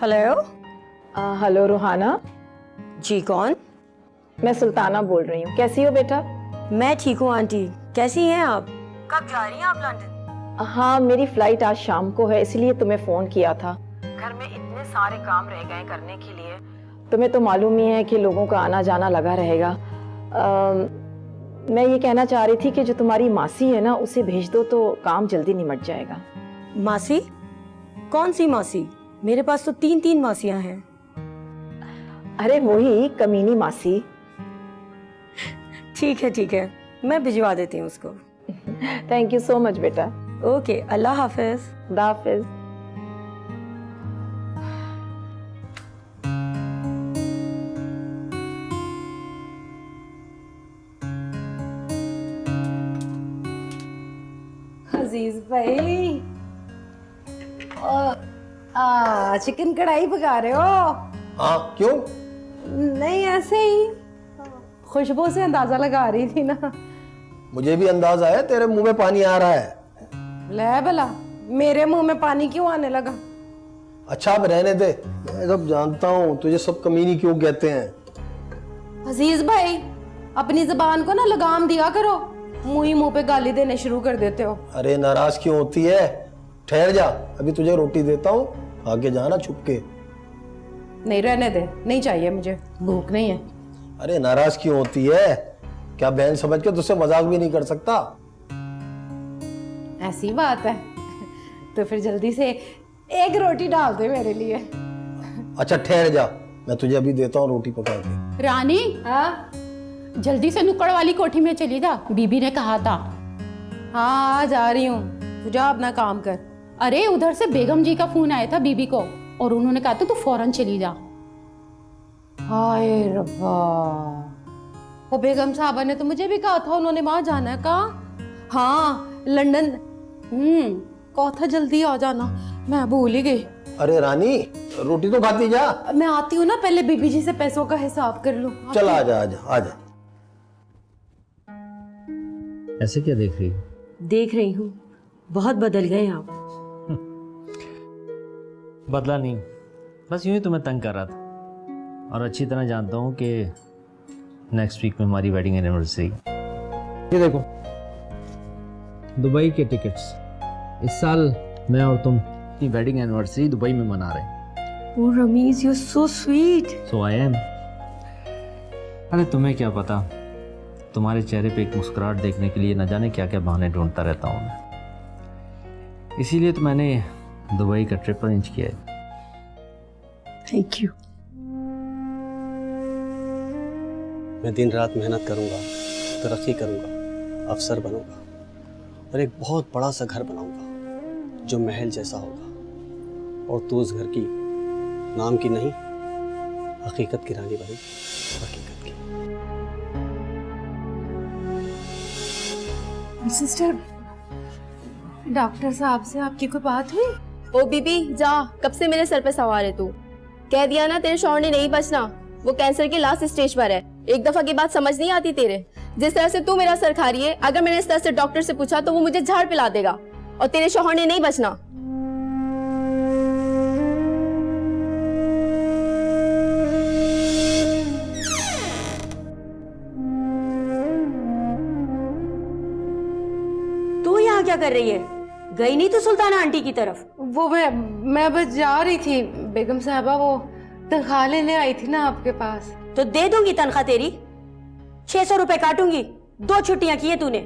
Hello. Hello Ruhana. जी कौन? मैं सुल्ताना बोल रही हूँ। कैसी हो बेटा? मैं ठीक हूँ आंटी, कैसी हैं आप? कब जा रही हैं आप लंदन? हाँ, मेरी फ्लाइट आज शाम को है, इसलिए तुम्हें फोन किया था। घर में इतने सारे काम रह गए करने के लिए। तुम्हें तो मालूम ही है कि लोगों का आना जाना लगा रहेगा। मैं ये कहना चाह रही थी कि जो तुम्हारी मासी है ना, उसे भेज दो तो काम जल्दी निमट जाएगा। मासी? कौन सी मासी? मेरे पास तो 3 मासियां हैं। अरे वही कमीनी मासी। ठीक है, मैं भिजवा देती हूँ उसको। थैंक यू सो मच बेटा। ओके, अल्लाह हाफिज। खुदा हाफिज। अजीज भाई, चिकन कढ़ाई पका रहे हो? हाँ, क्यों? नहीं, ऐसे ही खुशबू से अंदाजा लगा रही थी ना। मुझे भी अंदाजा है, तेरे मुंह में पानी आ रहा है। ले भला, मेरे मुंह में पानी क्यों आने लगा? अच्छा, अब रहने दे। मैं सब जानता हूँ तुझे सब कमीनी क्यों कहते हैं। अजीज भाई, अपनी जबान को ना लगाम दिया करो, मुंह ही मुंह पे गाली देने शुरू कर देते हो। अरे नाराज क्यों होती है? ठहर जा, अभी तुझे रोटी देता हूँ, आगे जाना छुप के। नहीं, रहने दे, नहीं चाहिए मुझे, भूख नहीं है। अरे नाराज क्यों होती है? क्या बहन समझ के तुझसे मजाक भी नहीं कर सकता? ऐसी बात है तो फिर जल्दी से एक रोटी डाल दे मेरे लिए। अच्छा ठहर जा, मैं तुझे अभी देता हूँ रोटी पका के। रानी, हाँ जल्दी से नुक्कड़ वाली कोठी में चली जा, बीबी ने कहा था। हाँ, जा रही हूँ, तू जा अपना काम कर। अरे उधर से बेगम जी का फोन आया था बीबी को, और उन्होंने कहा था तू फौरन चली जा। हाय रब्बा, वो बेगम साहबा ने तो मुझे भी कहा था, उन्होंने वहां जाना है। कहा? हाँ, लंदन। कहा था जल्दी आ जाना, मैं भूल ही गई। अरे रानी, रोटी तो खाती जा। मैं आती हूँ ना, पहले बीबी जी से पैसों का हिसाब कर लूं। चल आजा आजा आजा। ऐसे क्या देख रही हो? देख रही हूँ, बहुत बदल गए आप। बदला नहीं, बस यूं ही तुम्हें तंग कर रहा था। और अच्छी तरह जानता हूँ कि नेक्स्ट वीक में हमारी वेडिंग एनिवर्सरी। ये देखो, दुबई के टिकट्स। इस साल मैं और तुम अपनी वेडिंग एनिवर्सरी दुबई में मना रहे हैं। Oh Ramiz, you so sweet. So I am. अरे तुम्हें क्या पता, तुम्हारे चेहरे पे एक मुस्कुराहट देखने के लिए न जाने क्या क्या बहाने ढूंढता रहता हूँ मैं। इसीलिए तो मैंने दुबई का ट्रिप अरेंज किया है। Thank you. मैं दिन रात मेहनत करूंगा, तरक्की करूंगा, अफसर बनूंगा और एक बहुत बड़ा सा घर बनाऊंगा जो महल जैसा होगा। और तू उस घर की नाम की नहीं, हकीकत की रानी बनी। हकीकत की। सिस्टर, डॉक्टर साहब से आपकी कोई बात हुई? ओ बीबी जा, कब से मेरे सर पे सवार है तू। कह दिया ना तेरे शौहर ने नहीं बचना, वो कैंसर के लास्ट स्टेज पर है। एक दफा की बात समझ नहीं आती तेरे? जिस तरह से तू मेरा सर खा रही है, अगर मैंने इस तरह से डॉक्टर से पूछा तो वो मुझे झाड़ पिला देगा, और तेरे शौहर ने नहीं बचना। तू यहाँ क्या कर रही है? गई नहीं तो सुल्ताना आंटी की तरफ? वो मैं बस जा रही थी बेगम साहबा, वो तनख्वाह लेने आई थी ना आपके पास। तो दे दूंगी तनख्वाह तेरी, 600 रुपए काटूंगी। 2 छुट्टियां की है तूने।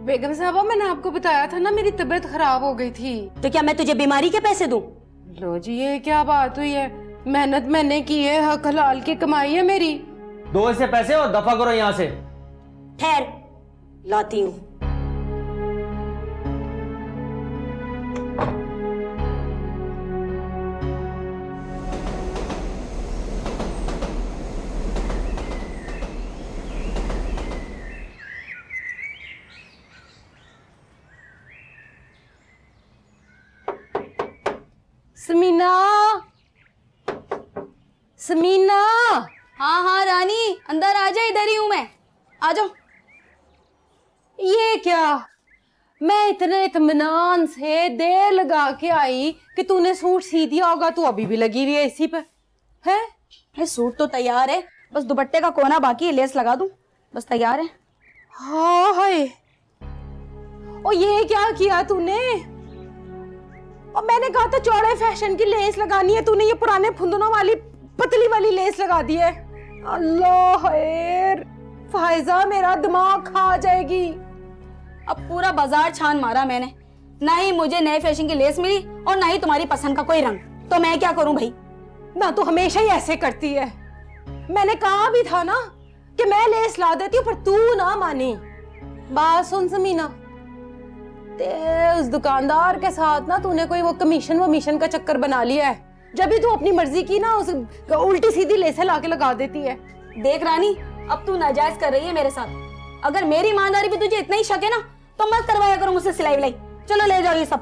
बेगम साहबा, मैंने आपको बताया था ना मेरी तबीयत खराब हो गई थी। तो क्या मैं तुझे बीमारी के पैसे दूं? लो जी, ये क्या बात हुई है? मेहनत मैंने की है, हक हलाल की कमाई है मेरी। दो ऐसे पैसे और दफा करो यहाँ से। ठहर, लाती हूँ। समीना, समीना। हाँ हाँ रानी, अंदर आ जा, इधर ही हूँ मैं, आ जाओ। ये क्या? मैं इतने इत्मीनान से देर लगा के आई कि तूने सूट सी दिया होगा, तू अभी भी लगी हुई है इसी पे है। ये सूट तो तैयार है, बस दुपट्टे का कोना बाकी है, लेस लगा दूं, बस तैयार है। हाँ हाय, और ये क्या किया तूने? और मैंने कहा था चौड़े फैशन की लेस लगानी है, तूने ये पुराने फुंदनों वाली पतली वाली लेस लगा दी है। अल्लाह खैर, फायजा मेरा दिमाग खा जाएगी। अब पूरा बाजार छान मारा मैंने, ना ही मुझे नए फैशन की लेस मिली और ना ही तुम्हारी पसंद का कोई रंग, तो मैं क्या करूं भाई? ना तू हमेशा ही ऐसे करती है। मैंने कहा भी था ना कि मैं लेस ला देती हूँ, पर तू ना मानी। बात सुन समीना, ते उस दुकानदार के साथ ना तूने कोई वो कमीशन का चक्कर बना लिया है। जब भी तू अपनी मर्जी की ना उस उल्टी सीधी लेसें लाके लगा देती है। देख रानी, अब तू नाजायज कर रही है मेरे साथ। अगर मेरी ईमानदारी पे तुझे इतना ही शक है ना, तो मत करवाया करो मुझसे सिलाई विलाई। चलो ले जाओ ये सब।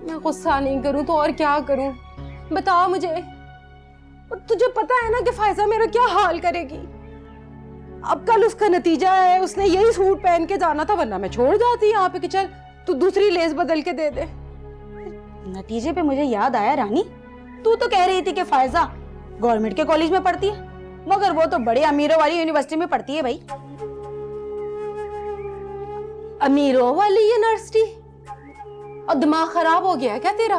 मैं गुस्सा नहीं करूं तो और क्या करूं? बता मुझे। तुझे पता है ना कि फायजा मेरा क्या हाल करेगी। अब कल उसका नतीजा है, उसने यही सूट पहन के जाना था, वरना मैं छोड़ जाती यहाँ पे कि चल तू दूसरी लेस बदल के दे दे। नतीजे पे मुझे याद आया रानी, तू तो कह रही थी कि फायजा गवर्नमेंट के कॉलेज में पढ़ती है, मगर वो तो बड़े अमीरों वाली यूनिवर्सिटी में पढ़ती है भाई। अमीरों वाली यूनिवर्सिटी? और दिमाग खराब हो गया है क्या तेरा?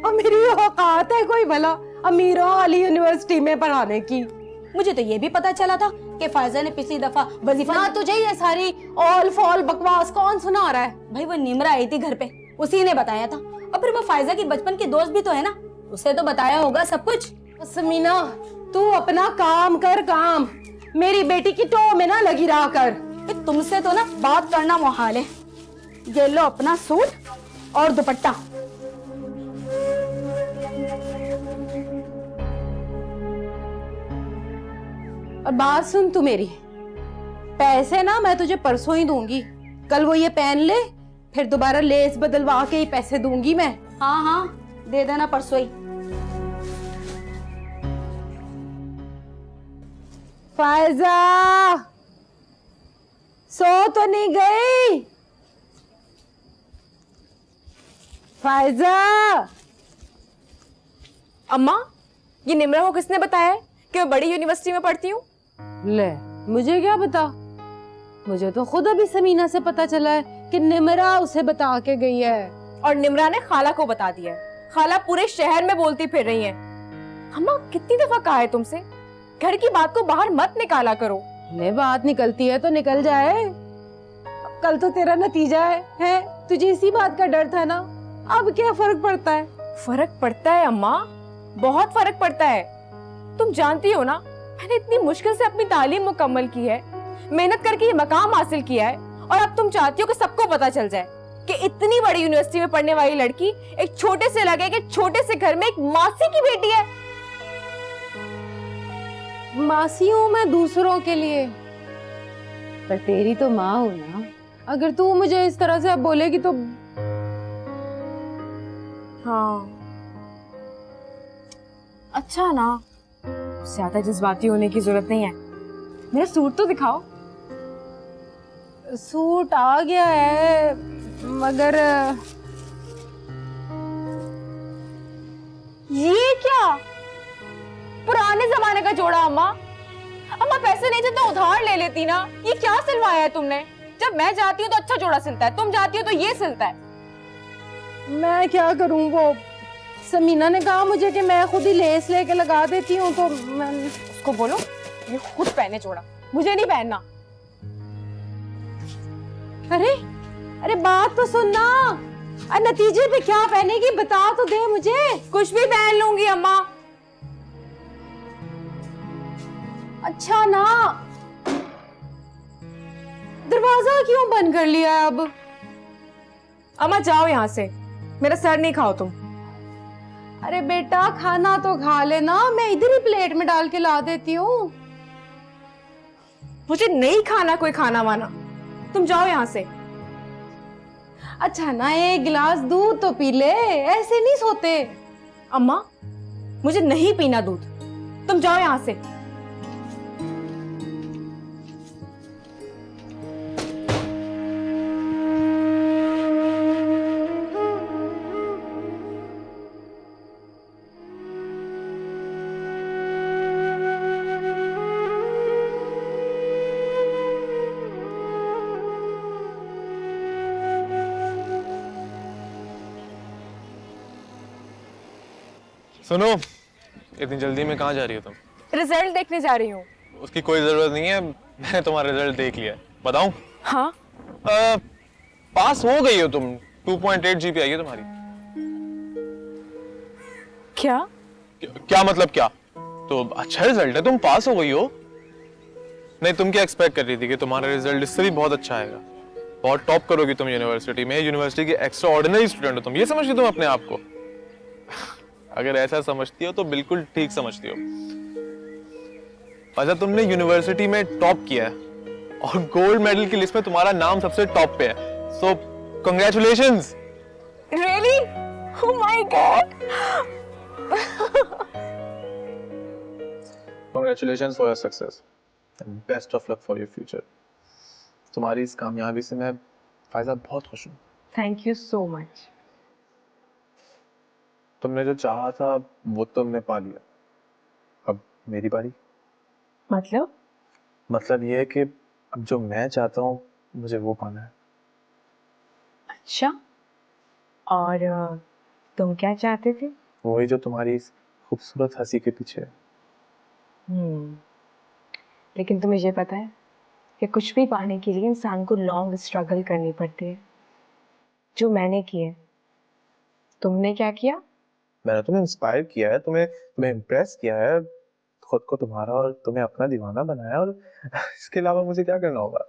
और मेरी औकात है कोई भला अमीरों वाली यूनिवर्सिटी में पढ़ाने की? मुझे तो ये भी पता चला था कि फायजा ने पिछली दफा वजीफा ना तुझे ये सारी ऑल फॉल बकवास कौन सुना रहा है? भाई वो निमरा आई थी घर पे, उसी ने बताया था। और फिर वो फायजा की बचपन की दोस्त भी तो है ना, उसे तो बताया होगा सब कुछ। समीना, तू अपना काम कर, काम। मेरी बेटी की टो में ना लगी रहा कर। तुमसे तो ना बात करना मुहाल है। ये लो अपना सूट और दुपट्टा। और बात सुन तू मेरी, पैसे ना मैं तुझे परसों ही दूंगी। कल वो ये पहन ले, फिर दोबारा लेस बदलवा के ही पैसे दूंगी मैं। हाँ हाँ, दे देना परसों ही। फायजा, सो तो नहीं गई? फायजा। अम्मा, ये निमरा को किसने बताया है कि मैं बड़ी यूनिवर्सिटी में पढ़ती हूँ? ले, मुझे क्या पता? मुझे तो खुद अभी समीना से पता चला है कि निमरा उसे बता के गई है। और निमरा ने खाला को बता दिया है। खाला पूरे शहर में बोलती फिर रही है। अम्मा, कितनी दफा कहा है तुमसे, घर की बात को बाहर मत निकाला करो। ले, बात निकलती है तो निकल जाए। अब कल तो तेरा नतीजा है? तुझे इसी बात का डर था ना? अब क्या फर्क पड़ता है? फर्क पड़ता है अम्मा, बहुत फर्क पड़ता है। तुम जानती हो ना, मैंने इतनी मुश्किल से अपनी तालीम मुकम्मल की है, मेहनत करके ये मकाम हासिल किया है, और अब तुम चाहती हो कि सबको पता चल जाए कि इतनी बड़ी यूनिवर्सिटी में पढ़ने वाली लड़की एक छोटे से लगे कि छोटे से घर में एक मासी की बेटी है। मासी हूं मैं दूसरों के लिए, पर तेरी तो माँ हूं ना। अगर तू मुझे इस तरह से अब बोलेगी तो हाँ, अच्छा ना, ज्यादा जज्बाती होने की जरूरत नहीं है। मेरा सूट तो दिखाओ। सूट आ गया है, मगर ये क्या पुराने जमाने का जोड़ा? अम्मा, अम्मा पैसे नहीं थे तो उधार ले लेती ना। ये क्या सिलवाया है तुमने? जब मैं जाती हूँ तो अच्छा जोड़ा सिलता है, तुम जाती हो तो ये सिलता है। मैं क्या करूं? वो समीना ने कहा मुझे कि मैं खुद ही लेस लेके लगा देती हूँ, तो मैं उसको बोलो ये खुद पहने जोड़ा, मुझे नहीं पहनना। अरे अरे बात तो सुनना, नतीजे पे क्या पहनेगी बता तो दे मुझे। कुछ भी पहन लूंगी अम्मा। अच्छा ना, दरवाजा क्यों बंद कर लिया अब? अम्मा जाओ यहाँ से, मेरा सर नहीं खाओ तुम। अरे बेटा, खाना तो खा लेना, मैं इधर ही प्लेट में डाल के ला देती हूँ। मुझे नहीं खाना कोई खाना वाना, तुम जाओ यहाँ से। अच्छा ना, एक गिलास दूध तो पी ले, ऐसे नहीं सोते। अम्मा, मुझे नहीं पीना दूध, तुम जाओ यहाँ से। सुनो, इतनी जल्दी में कहाँ जा रही हो तुम? रिजल्ट देखने जा रही हूँ। उसकी कोई जरूरत नहीं है, मैंने तुम्हारा रिजल्ट देख लिया। बताऊं? हाँ? पास हो गई हो तुम। 2.8 जीपी आई है तुम्हारी। क्या? क्या मतलब क्या? तो अच्छा रिजल्ट है, तुम पास हो गई हो। नहीं, तुम क्या एक्सपेक्ट कर रही थी कि तुम्हारा रिजल्ट इससे भी बहुत अच्छा आएगा, बहुत टॉप करोगी तुम यूनिवर्सिटी में, यूनिवर्सिटी की एक्स्ट्रा ऑर्डिनरी स्टूडेंट हो तुम, ये समझती तुम अपने आप को? अगर ऐसा समझती हो तो बिल्कुल ठीक समझती हो। अच्छा, तुमने यूनिवर्सिटी में टॉप किया है और गोल्ड मेडल की लिस्ट में तुम्हारा नाम सबसे टॉप पे है, सो congratulations. Really? Oh my God! Congratulations for your success and best of luck for your future. तुम्हारी इस कामयाबी से मैं फायदा बहुत खुश हूँ। Thank you so much. तुमने जो चाहा था वो तुमने पा लिया, अब मेरी बारी। मतलब? मतलब ये है कि अब जो मैं चाहता हूँ मुझे वो पाना है। अच्छा, और तुम क्या चाहते थे? वही जो तुम्हारी इस खूबसूरत हंसी के पीछे है। लेकिन तुम्हें ये पता है कि कुछ भी पाने के लिए इंसान को लॉन्ग स्ट्रगल करनी पड़ती है, जो मैंने की है। तुमने क्या किया? मैंने तुम्हें इंस्पायर किया है, तुम्हें इम्प्रेस किया है, खुद को तुम्हारा और तुम्हें अपना दीवाना बनाया, और इसके अलावा मुझे क्या करना होगा?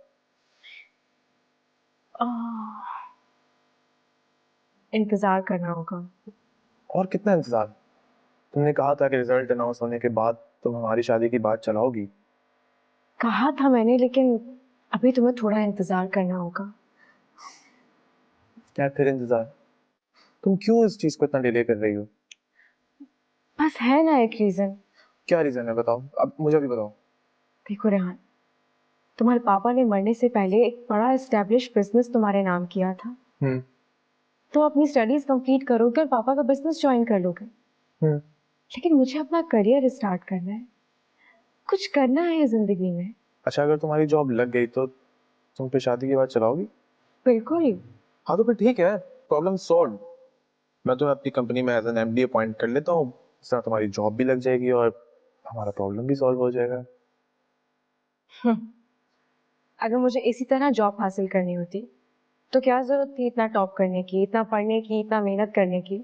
इंतजार करना होगा। और कितना इंतजार? तुमने कहा था कि रिजल्ट अनाउंस होने के बाद तुम हमारी शादी की बात चलाओगी। कहा था मैंने, लेकिन अभी तुम्हें थोड़ा इंतजार करना होगा। क्या फिर इंतजार? तुम क्यों इस चीज को इतना डिले कर रही हो? बस है ना एक रीजन। क्या रीजन है, बताओ, अब मुझे भी बताओ। देखो रेहान, तुम्हारे पापा ने मरने से पहले एक बड़ा एस्टेब्लिश बिजनेस तुम्हारे नाम किया था। तो अपनी स्टडीज कंप्लीट करोगे और पापा का बिजनेस ज्वाइन कर लोगे। लेकिन मुझे अपना करियर स्टार्ट करना है, कुछ करना है जिंदगी में। अच्छा, अगर तुम्हारी जॉब लग गई तो तुम फिर शादी की बात चलाओगी? बिल्कुल। हाँ तो फिर ठीक है, प्रॉब्लम सॉल्व। मैं तुम्हें अपनी कंपनी में एज एन एमडी अपॉइंट कर लेता हूँ, इस तरह तुम्हारी जॉब भी लग जाएगी और हमारा प्रॉब्लम भी सॉल्व हो जाएगा। अगर मुझे इसी तरह जॉब हासिल करनी होती तो क्या जरूरत थी इतना टॉप करने की, इतना पढ़ने की, इतना मेहनत करने की?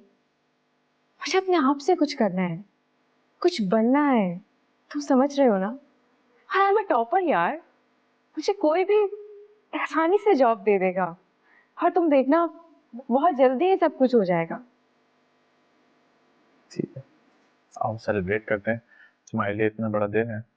मुझे अपने आप से कुछ करना है, कुछ बनना है। तुम समझ रहे हो ना? हाँ, मैं टॉपर यार, मुझे कोई भी आसानी से जॉब दे देगा और तुम देखना बहुत जल्दी ही सब कुछ हो जाएगा। ठीक है, आओ सेलिब्रेट करते हैं, तुम्हारे लिए इतना बड़ा दिन है।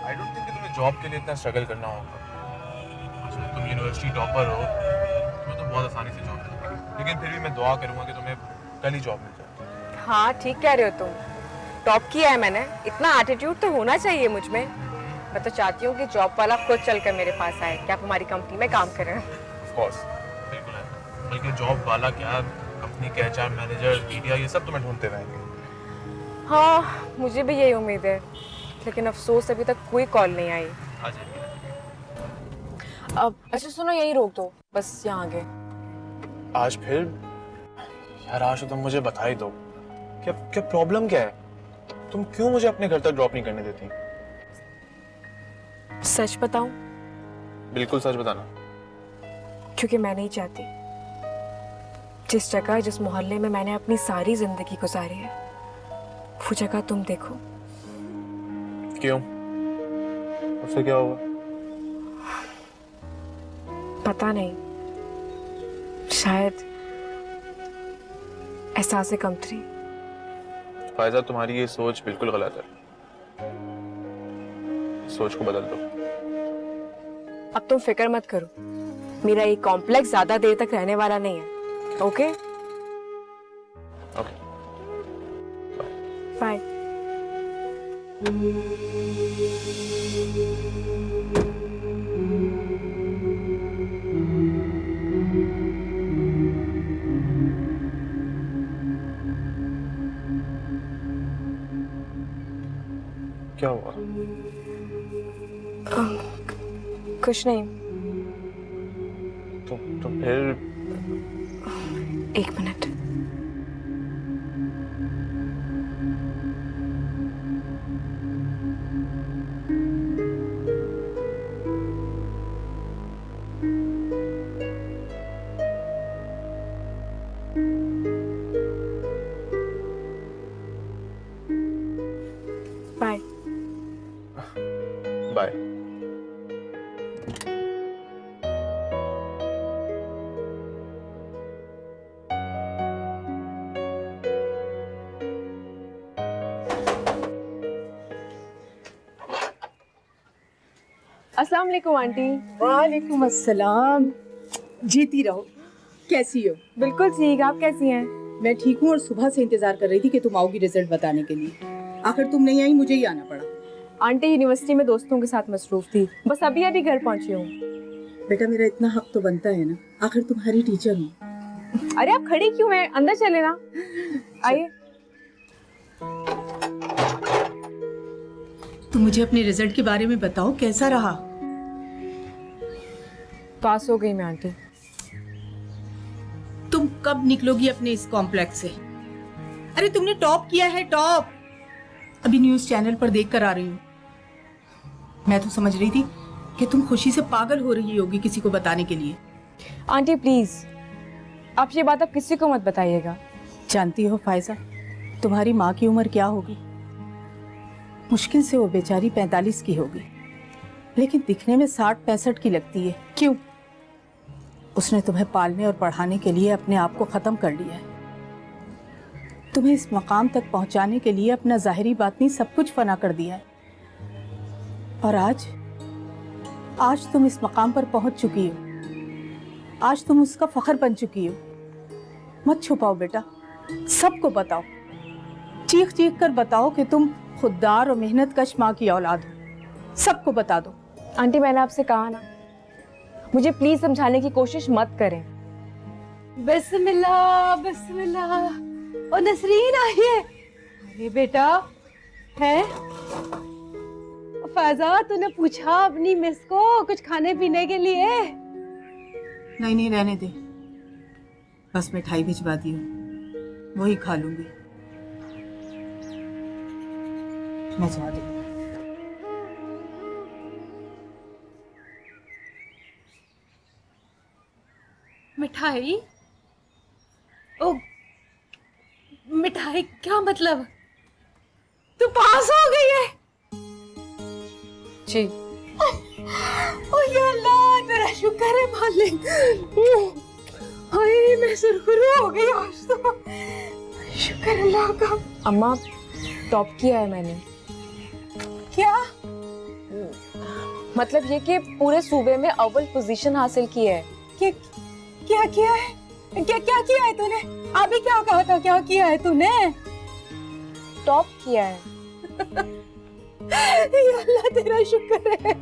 आई डोंट थिंक कि तुम्हें जॉब के लिए इतना स्ट्रगल करना होगा। अच्छा, तुम यूनिवर्सिटी टॉपर हो, तुम्हें तो बहुत आसानी से जॉब मिल जाएगी, लेकिन फिर भी मैं दुआ करूंगा कि तुम्हें कल ही जॉब मिल जाए। हाँ, ठीक कह रहे हो तुम। टॉप किया है मैंने, इतना एटीट्यूड तो होना चाहिए मुझ में। मैं तो चाहती हूँ कि जॉब वाला खुद चलकर मेरे पास आए कि आप हमारी कंपनी में काम करें। ऑफ कोर्स, बिल्कुल है, बल्कि जॉब वाला क्या, कंपनी के एचआर मैनेजर, मीडिया, ये सब तुम्हें ढूंढते रहेंगे। हाँ, मुझे भी यही उम्मीद है, लेकिन अफसोस अभी तक कोई कॉल नहीं आई। आ जाइए। अब अच्छा सुनो, यही रोक दो, बस यहाँ आगे। आज फिर? यार आज तो तुम मुझे बता ही दो, क्या क्या प्रॉब्लम क्या है? तुम क्यों मुझे अपने घर तक ड्रॉप नहीं करने देती? सच बताऊं? बिल्कुल सच बताना। क्योंकि मैं नहीं चाहती जिस जगह, जिस मोहल्ले में मैंने अपनी सारी जिंदगी गुजारी है, वो जगह तुम देखो। क्यों? उससे क्या होगा? पता नहीं, शायद एहसास कमतरी। फायजा, तुम्हारी ये सोच बिल्कुल गलत है, इस सोच को बदल दो। अब तुम फिक्र मत करो, मेरा ये कॉम्प्लेक्स ज्यादा देर तक रहने वाला नहीं है, ओके? Okay bye. क्या हुआ? कुछ नहीं। तो फिर एक मिनट। बाय। बाय। अस्सलाम वालेकुम आंटी। वालेकुम अस्सलाम। जीती रहो। कैसी हो? बिल्कुल ठीक, आप कैसी हैं? मैं ठीक हूँ और सुबह से इंतजार कर रही थी कि तुम आओगी रिजल्ट बताने के लिए। आखिर तुम नहीं आई, मुझे ही आना पड़ा। आंटी यूनिवर्सिटी में दोस्तों के साथ मसरूफ थी, बस अभी अभी घर पहुंची हूँ। बेटा मेरा इतना हक तो बनता है ना, आखिर तुम्हारी टीचर हूँ। अरे आप खड़ी क्यों हैं? अंदर चले ना। आइए। तुम मुझे अपने रिजल्ट के बारे में बताओ, कैसा रहा? पास हो गई मैं आंटी। तुम कब निकलोगी अपने इस कॉम्प्लेक्स से? अरे तुमने टॉप किया है, टॉप। अभी न्यूज़ चैनल पर देख कर आ रही हूँ। मैं तो समझ रही थी कि तुम खुशी से पागल हो रही होगी किसी को बताने के लिए। आंटी प्लीज, आप ये बात अब किसी को मत बताइएगा। जानती हो फायजा, तुम्हारी माँ की उम्र क्या होगी? मुश्किल से वो बेचारी 45 की होगी, लेकिन दिखने में 60-65 की लगती है। क्यों? उसने तुम्हें पालने और पढ़ाने के लिए अपने आप को ख़त्म कर लिया है। तुम्हें इस मकाम तक पहुंचाने के लिए अपना ज़ाहिरी बातनी सब कुछ फना कर दिया है। और आज तुम इस मकाम पर पहुंच चुकी हो। आज तुम उसका फख्र बन चुकी हो। मत छुपाओ बेटा, सबको बताओ, चीख चीख कर बताओ कि तुम खुददार और मेहनत कश माँ की औलाद हो। सबको बता दो। आंटी मैंने आपसे कहा ना, मुझे प्लीज समझाने की कोशिश मत करें। बिस्मिल्लाह बिस्मिल्लाह। ओ नसरीन आई है। अरे बेटा है फायजा, तूने पूछा अपनी मिस को कुछ खाने पीने के लिए? नहीं रहने दे, बस मिठाई भिजवा दियो, वही खा लूंगी। मैं जा रही हूँ। मिठाई? ओ मिठाई क्या मतलब? तू पास हो गई है? जी। ओ या अल्लाह, तेरा शुक्र है मालिक। हाय मैं सुरखरू हो गई आज तो। शुक्र अल्लाह का। अम्मा टॉप किया है मैंने। क्या मतलब ये कि पूरे सूबे में अव्वल पोजीशन हासिल की है। क्या किया है? क्या किया है तूने? अभी क्या कहा था? क्या किया है तूने? टॉप किया है। या अल्लाह तेरा शुक्र है।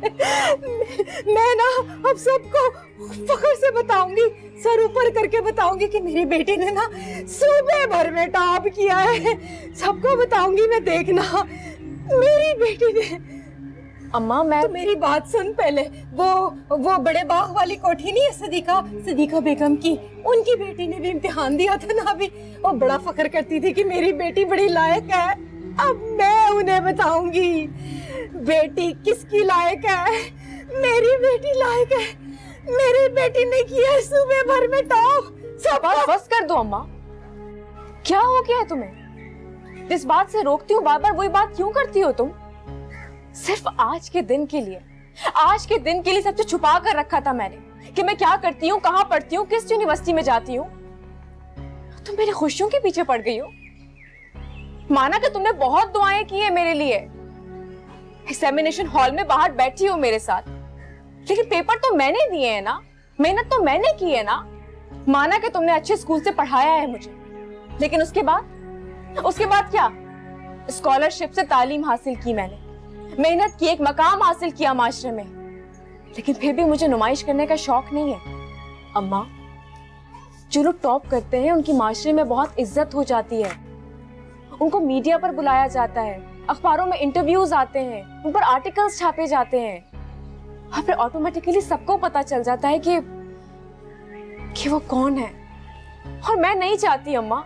मैं ना अब सबको फख्र से बताऊंगी, सर ऊपर करके बताऊंगी कि मेरी बेटी ने ना सूबे भर में टॉप किया है। सबको बताऊंगी मैं, देखना मेरी बेटी ने। अम्मा मैं तो मेरी बात सुन पहले। वो बड़े बाग वाली कोठी नहीं है सदीका बेगम की, उनकी बेटी ने भी इम्तिहान दिया था ना अभी। वो बड़ा फख्र करती थी कि मेरी बेटी बड़ी लायक है। अब मैं उन्हें बताऊंगी बेटी किसकी लायक है। मेरी बेटी लायक है। मेरी बेटी ने किया सूबे भर में टॉप। सब बस कर दो अम्मा, क्या हो गया है तुम्हें? जिस बात से रोकती हूँ बार बार वही बात क्यों करती हो तुम? सिर्फ आज के दिन के लिए सबसे छुपा कर रखा था मैंने कि मैं क्या करती हूँ, कहाँ पढ़ती हूँ, किस यूनिवर्सिटी में जाती हूँ। तुम मेरी खुशियों के पीछे पड़ गई हो। माना कि तुमने बहुत दुआएं की है मेरे लिए, एग्जामिनेशन हॉल में बाहर बैठी हो मेरे साथ, लेकिन पेपर तो मैंने दिए हैं ना, मेहनत तो मैंने की है ना। माना कि तुमने अच्छे स्कूल से पढ़ाया है मुझे, लेकिन उसके बाद क्या? स्कॉलरशिप से तालीम हासिल की मैंने, मेहनत की, एक मकाम हासिल किया माशरे में, लेकिन फिर भी मुझे नुमाइश करने का शौक नहीं है। अम्मा, जो लोग टॉप करते हैं उनकी माशरे में बहुत इज्जत हो जाती है, उनको मीडिया पर बुलाया जाता है, अखबारों में इंटरव्यूज आते हैं, उन पर आर्टिकल्स छापे जाते हैं, और फिर ऑटोमेटिकली सबको पता चल जाता है कि वो कौन है। और मैं नहीं चाहती अम्मा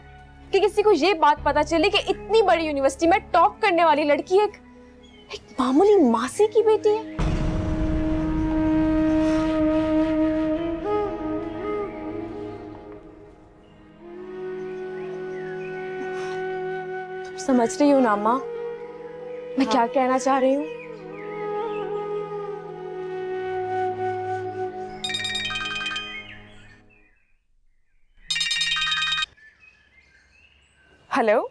कि किसी को ये बात पता चले कि इतनी बड़ी यूनिवर्सिटी में टॉप करने वाली लड़की एक मामूली मासी की बेटी है। समझ रही हूँ ना अम्मा मैं क्या कहना चाह रही हूँ? हेलो,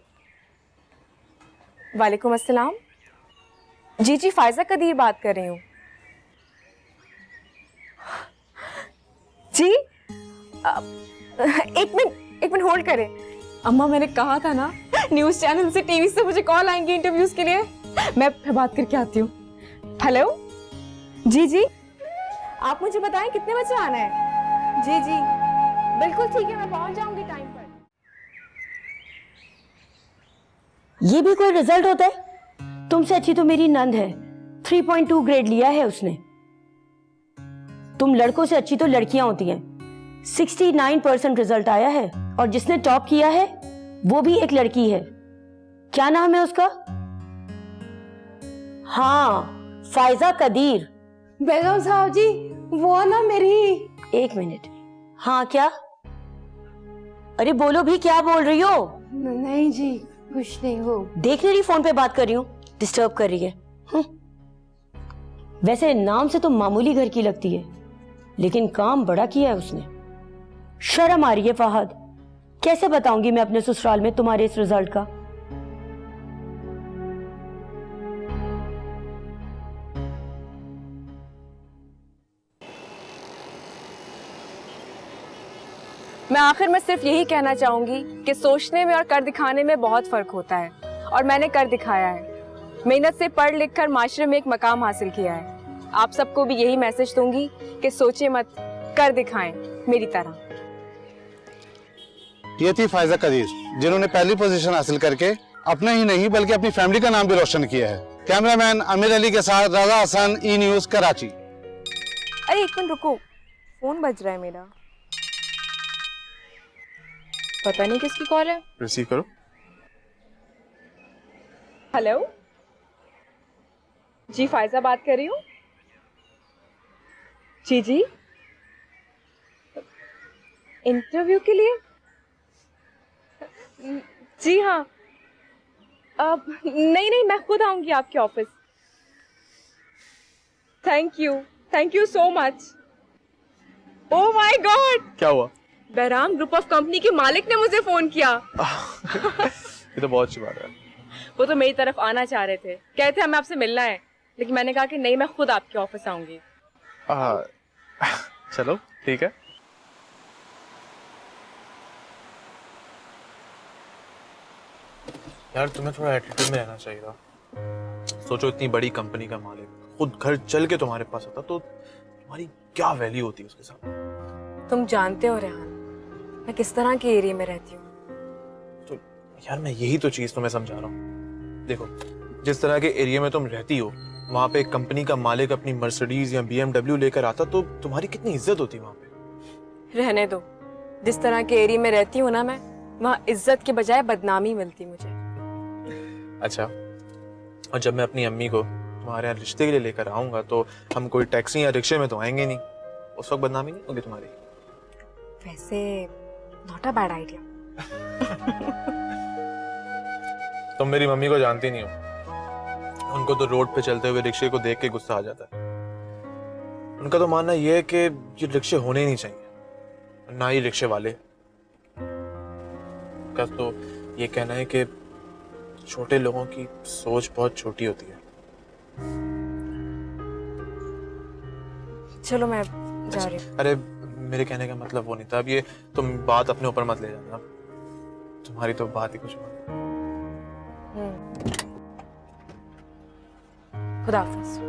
वालेकुम अस्सलाम। जी फायजा कदीर बात कर रही हूँ। जी एक मिनट होल्ड करें। अम्मा, मैंने कहा था ना न्यूज़ चैनल से, टीवी से मुझे कॉल आएंगे इंटरव्यूज के लिए। मैं फिर बात करके आती हूँ। हेलो, जी आप मुझे बताएं कितने बजे आना है? जी बिल्कुल ठीक है, मैं पहुंच जाऊंगी टाइम पर। ये भी कोई रिजल्ट होता है? तुमसे अच्छी तो मेरी नंद है, 3.2 ग्रेड लिया है उसने। तुम लड़कों से अच्छी तो लड़कियां होती हैं। 69% रिजल्ट आया है, और जिसने टॉप किया है वो भी एक लड़की है। क्या नाम है उसका? हाँ, फायजा कदीर। बेगम साहब जी, वो ना मेरी। एक मिनट। हाँ, क्या? अरे बोलो भी, क्या बोल रही हो? नहीं जी, कुछ नहीं। हो देख नहीं रही, फोन पे बात कर रही हूँ, डिस्टर्ब कर रही है। वैसे नाम से तो मामूली घर की लगती है, लेकिन काम बड़ा किया है उसने। शर्म आ रही है फहद, कैसे बताऊंगी मैं अपने ससुराल में तुम्हारे इस रिजल्ट का? मैं आखिर में सिर्फ यही कहना चाहूंगी कि सोचने में और कर दिखाने में बहुत फर्क होता है, और मैंने कर दिखाया है। मेहनत से पढ़ लिख कर माशरे में एक मकाम हासिल किया है। आप सबको भी यही मैसेज दूंगी कि सोचे मत, कर दिखाएं मेरी तरह। ये थी फायजा कदीर, जिन्होंने पहली पोजीशन हासिल करके अपने ही नहीं बल्कि अपनी फैमिली का नाम भी रोशन किया है। कैमरामैन आमिर अली के साथ रजा हसन, ई न्यूज़, कराची। अरे एक मिनट रुको, फोन बज रहा है मेरा। पता नहीं किसकी कॉल है। रिसीव करो। हेलो, जी फायजा बात कर रही हूँ। जी इंटरव्यू के लिए? जी हाँ, अब नहीं मैं खुद आऊंगी आपके office. Thank you so much. Oh my God, क्या हुआ? बहराम ग्रुप ऑफ कंपनी के मालिक ने मुझे फोन किया। ये तो बहुत अच्छी बात है। वो तो मेरी तरफ आना चाह रहे थे, कहते हमें आपसे मिलना है, लेकिन मैंने कहा कि नहीं, मैं खुद आपके ऑफिस आऊंगी। चलो ठीक है। यार तुम्हें थोड़ा एटीट्यूड में रहना चाहिए था। सोचो, इतनी बड़ी कंपनी का मालिक खुद घर चल के तुम्हारे पास आता तो तुम्हारी क्या वैल्यू होती है उसके साथ। तुम जानते हो रेहान, मैं किस तरह के एरिया में रहती हूँ। तो यार मैं यही तो चीज तुम्हें समझा रहा हूँ। देखो, जिस तरह के एरिया में तुम रहती हो, वहां पे एक कंपनी का मालिक अपनी मर्सिडीज या BMW लेकर आता तो तुम्हारी कितनी इज्जत होती वहां पे। रहने दो, जिस तरह के एरिया में रहती हूँ ना मैं, वहाँ इज्जत के बजाय बदनामी मिलती मुझे। अच्छा, और जब मैं अपनी अम्मी को तुम्हारे यहाँ रिश्ते के लिए लेकर आऊंगा तो हम कोई टैक्सी या रिक्शे में तो आएंगे नहीं, उस वक्त बदनामी नहीं होगी तुम्हारी? वैसे नॉट अ बैड आइडिया। तुम मेरी मम्मी को जानती नहीं हो, उनको तो रोड पे चलते हुए रिक्शे को देख के गुस्सा आ जाता है। उनका तो मानना यह है कि ये रिक्शे होने ही नहीं चाहिए, ना ही रिक्शे वाले का तो ये कहना है कि छोटे लोगों की सोच बहुत छोटी होती है। चलो मैं जा रही हूँ। अरे मेरे कहने का मतलब वो नहीं था। अब ये तुम बात अपने ऊपर मत ले जाना। तुम्हारी तो बात ही कुछ और। खुदा हाफिज।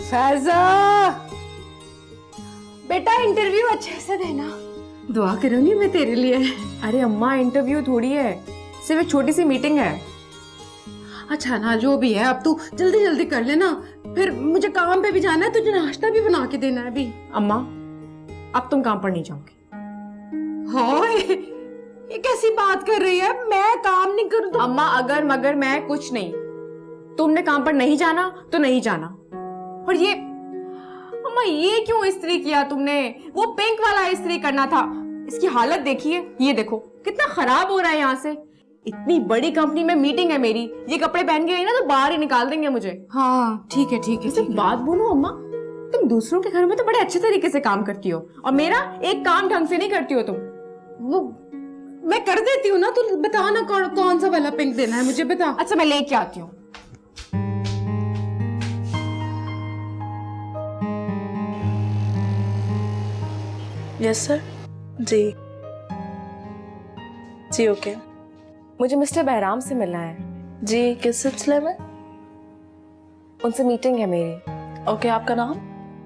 फैजा, बेटा इंटरव्यू अच्छे से देना, दुआ करूंगी मैं तेरे लिए। अरे अम्मा, इंटरव्यू थोड़ी है, सिर्फ एक छोटी सी मीटिंग है। अच्छा ना, जो भी है, अब तू जल्दी जल्दी कर लेना, फिर मुझे काम पे भी जाना है, तुझे नाश्ता भी बना के देना है अभी। अम्मा, अब तुम काम पर नहीं जाओगी। हाय, ये कैसी बात कर रही है? मैं काम नहीं करूँ तो? अम्मा, अगर मगर मैं कुछ नहीं, तुमने काम पर नहीं जाना तो नहीं जाना। और ये अम्मा, ये क्यों इस्त्री किया तुमने? वो पिंक वाला इस्त्री करना था। इसकी हालत देखिए, ये देखो कितना खराब हो रहा है। यहाँ से इतनी बड़ी कंपनी में मीटिंग है मेरी, ये कपड़े पहन के गई ना तो बाहर ही निकाल देंगे मुझे। हाँ ठीक है ठीक है। सिर्फ बात बोलो अम्मा, तुम दूसरों के घर में तो बड़े अच्छे तरीके से काम करती हो और मेरा एक काम ढंग से नहीं करती हो तुम। वो मैं कर देती हूँ ना, तू बता ना कौन सा वाला पिंक देना है, मुझे बता। अच्छा, मैं लेके आती हूँ। Yes sir. जी जी ओके। मुझे मिस्टर बहराम से मिलना है। जी, किस सिलसिले में? उनसे मीटिंग है मेरी। ओके, आपका नाम?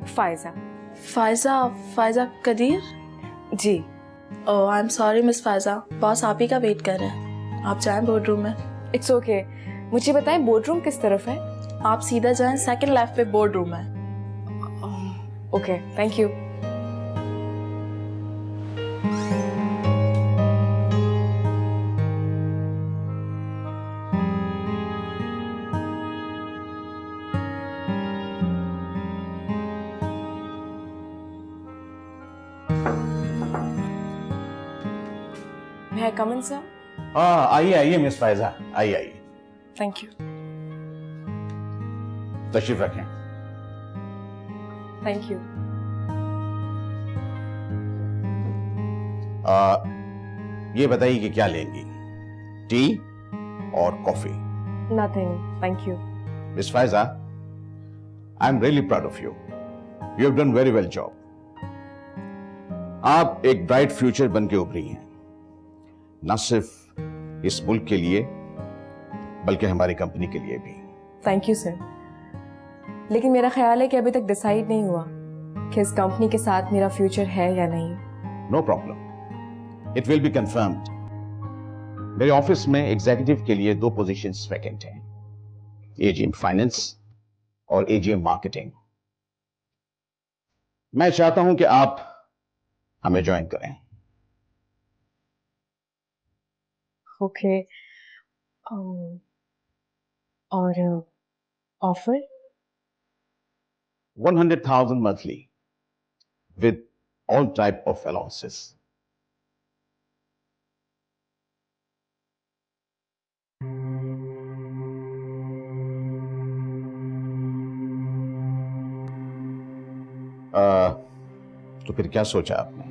फायजा। फायजा कदीर? जी। Oh, I am sorry miss Faiza, boss आप ही का वेट कर रहे हैं, आप जाएं बोर्ड रूम में। It's okay. मुझे बताएं बोर्ड रूम किस तरफ है? आप सीधा जाएं, सेकंड लेफ्ट पे बोर्ड रूम है। Okay, thank you. May I come in, sir? हाँ, आइए आइए मिस फायजा, आइए आइए, Thank you. तशरीफ रखें। Thank you. ये बताइए कि क्या लेंगी, टी और coffee? Nothing. Thank you. Miss Faiza, I am really proud of you, you have done very well job. आप एक ब्राइट फ्यूचर बन के उभरी हैं, न सिर्फ इस मुल्क के लिए बल्कि हमारी कंपनी के लिए भी। Thank you, sir. लेकिन मेरा ख्याल है कि अभी तक डिसाइड नहीं हुआ कि इस कंपनी के साथ मेरा फ्यूचर है या नहीं। No problem, it will be confirmed. मेरे ऑफिस में एग्जीक्यूटिव के लिए 2 पोजीशंस वैकेंट हैं, एजीएम फाइनेंस और एजीएम मार्केटिंग। मैं चाहता हूं कि आप हमें ज्वाइन करें। ओके। और offer? 100,000 monthly with all type of allowances. तो फिर क्या सोचा आपने?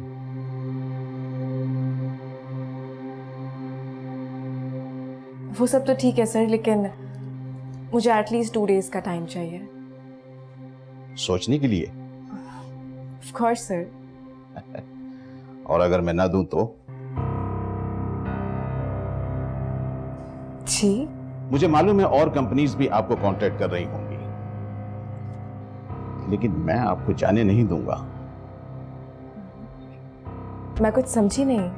वो सब तो ठीक है सर, लेकिन मुझे एटलीस्ट 2 days का टाइम चाहिए। सोचने के लिए? Of course, sir. और अगर मैं ना दूं तो? जी। मुझे मालूम है और कंपनीज भी आपको कांटेक्ट कर रही होंगी, लेकिन मैं आपको जाने नहीं दूंगा। मैं कुछ समझी नहीं।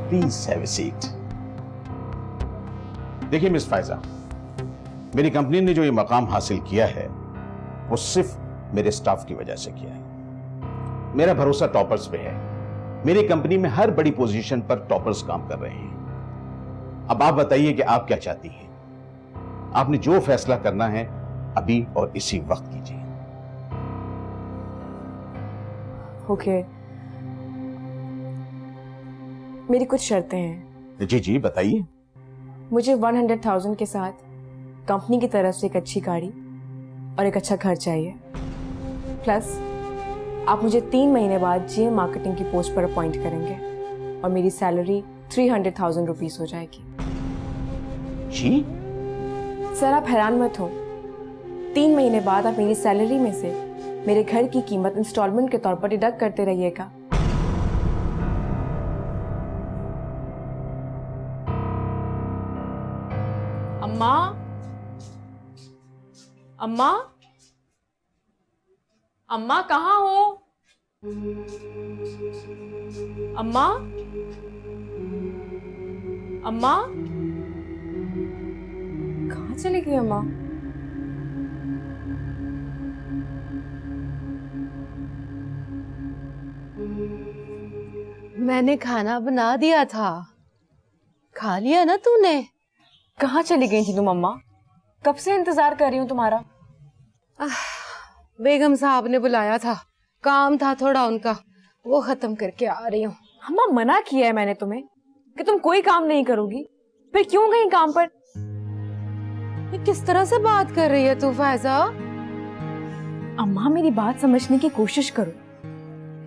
Please have a seat. देखिए मिस फायजा, मेरी कंपनी ने जो ये मकाम हासिल किया है वो सिर्फ मेरे स्टाफ की वजह से किया है। मेरा भरोसा टॉपर्स पे है। मेरी कंपनी में हर बड़ी पोजीशन पर टॉपर्स काम कर रहे हैं। अब आप बताइए कि आप क्या चाहती हैं। आपने जो फैसला करना है अभी और इसी वक्त कीजिए। ओके, मेरी कुछ शर्तें हैं। जी जी बताइए। मुझे 100,000 के साथ कंपनी की तरफ से एक अच्छी गाड़ी और एक अच्छा घर चाहिए, प्लस आप मुझे 3 महीने बाद जीएम मार्केटिंग की पोस्ट पर अपॉइंट करेंगे और मेरी सैलरी 300,000 रुपीस हो जाएगी। जी सर आप हैरान मत हो, 3 महीने बाद आप मेरी सैलरी में से मेरे घर की कीमत इंस्टॉलमेंट के तौर पर डिडक्ट करते रहिएगा। अम्मा, अम्मा, अम्मा कहाँ हो? अम्मा, अम्मा, कहाँ चली गई अम्मा? मैंने खाना बना दिया था, खा लिया ना तूने? कहाँ चली गई थी तुम अम्मा? कब से इंतजार कर रही हूँ तुम्हारा। बेगम साहब ने बुलाया था, काम था थोड़ा उनका, वो खत्म करके आ रही हूँ। अम्मा मना किया है मैंने तुम्हें कि तुम कोई काम नहीं करोगी, फिर क्यों गई काम पर? ये किस तरह से बात कर रही है तू फैजा? अम्मा मेरी बात समझने की कोशिश करो।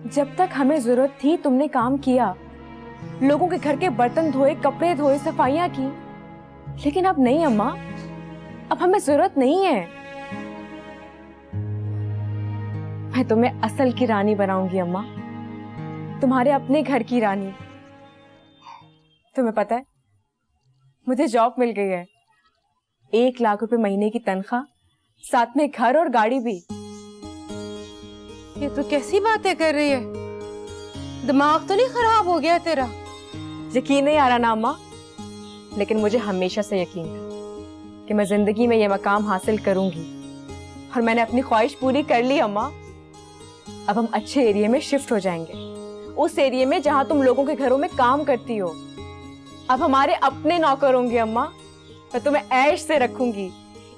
जब तक हमें जरूरत थी तुमने काम किया, लोगों के घर के बर्तन धोए, कपड़े धोए, सफाइयां की, लेकिन अब नहीं अम्मा, अब हमें जरूरत नहीं है। मैं तुम्हें असल की रानी बनाऊंगी अम्मा, तुम्हारे अपने घर की रानी। तुम्हें पता है मुझे जॉब मिल गई है, 1 लाख रुपए महीने की तनख्वाह, साथ में घर और गाड़ी भी। ये तो कैसी बातें कर रही है? दिमाग तो नहीं खराब हो गया तेरा? यकीन नहीं आ रहा ना अम्मा, लेकिन मुझे हमेशा से यकीन था कि मैं जिंदगी में ये मकाम हासिल करूंगी, और मैंने अपनी ख्वाहिश पूरी कर ली अम्मा। अब हम अच्छे एरिया में शिफ्ट हो जाएंगे, उस एरिया में जहां तुम लोगों के घरों में काम करती हो। अब हमारे अपने नौकर होंगे अम्मा, मैं तुम्हें ऐश से रखूंगी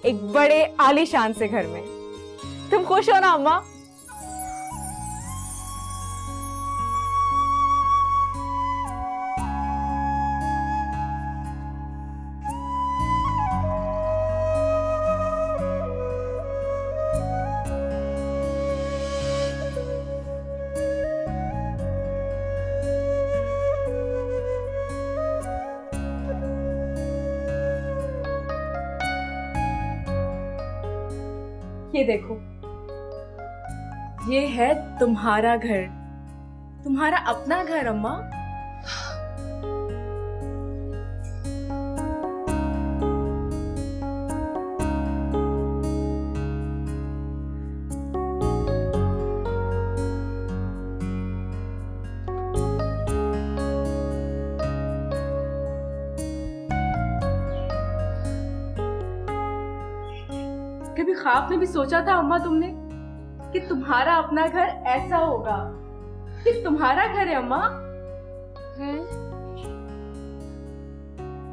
एक बड़े आलीशान से घर में। तुम खुश हो ना अम्मा? ये देखो, ये है तुम्हारा घर, तुम्हारा अपना घर अम्मा। कभी ख्वाब में भी सोचा था अम्मा तुमने कि तुम्हारा अपना घर ऐसा होगा? कि तुम्हारा घर है अम्मा।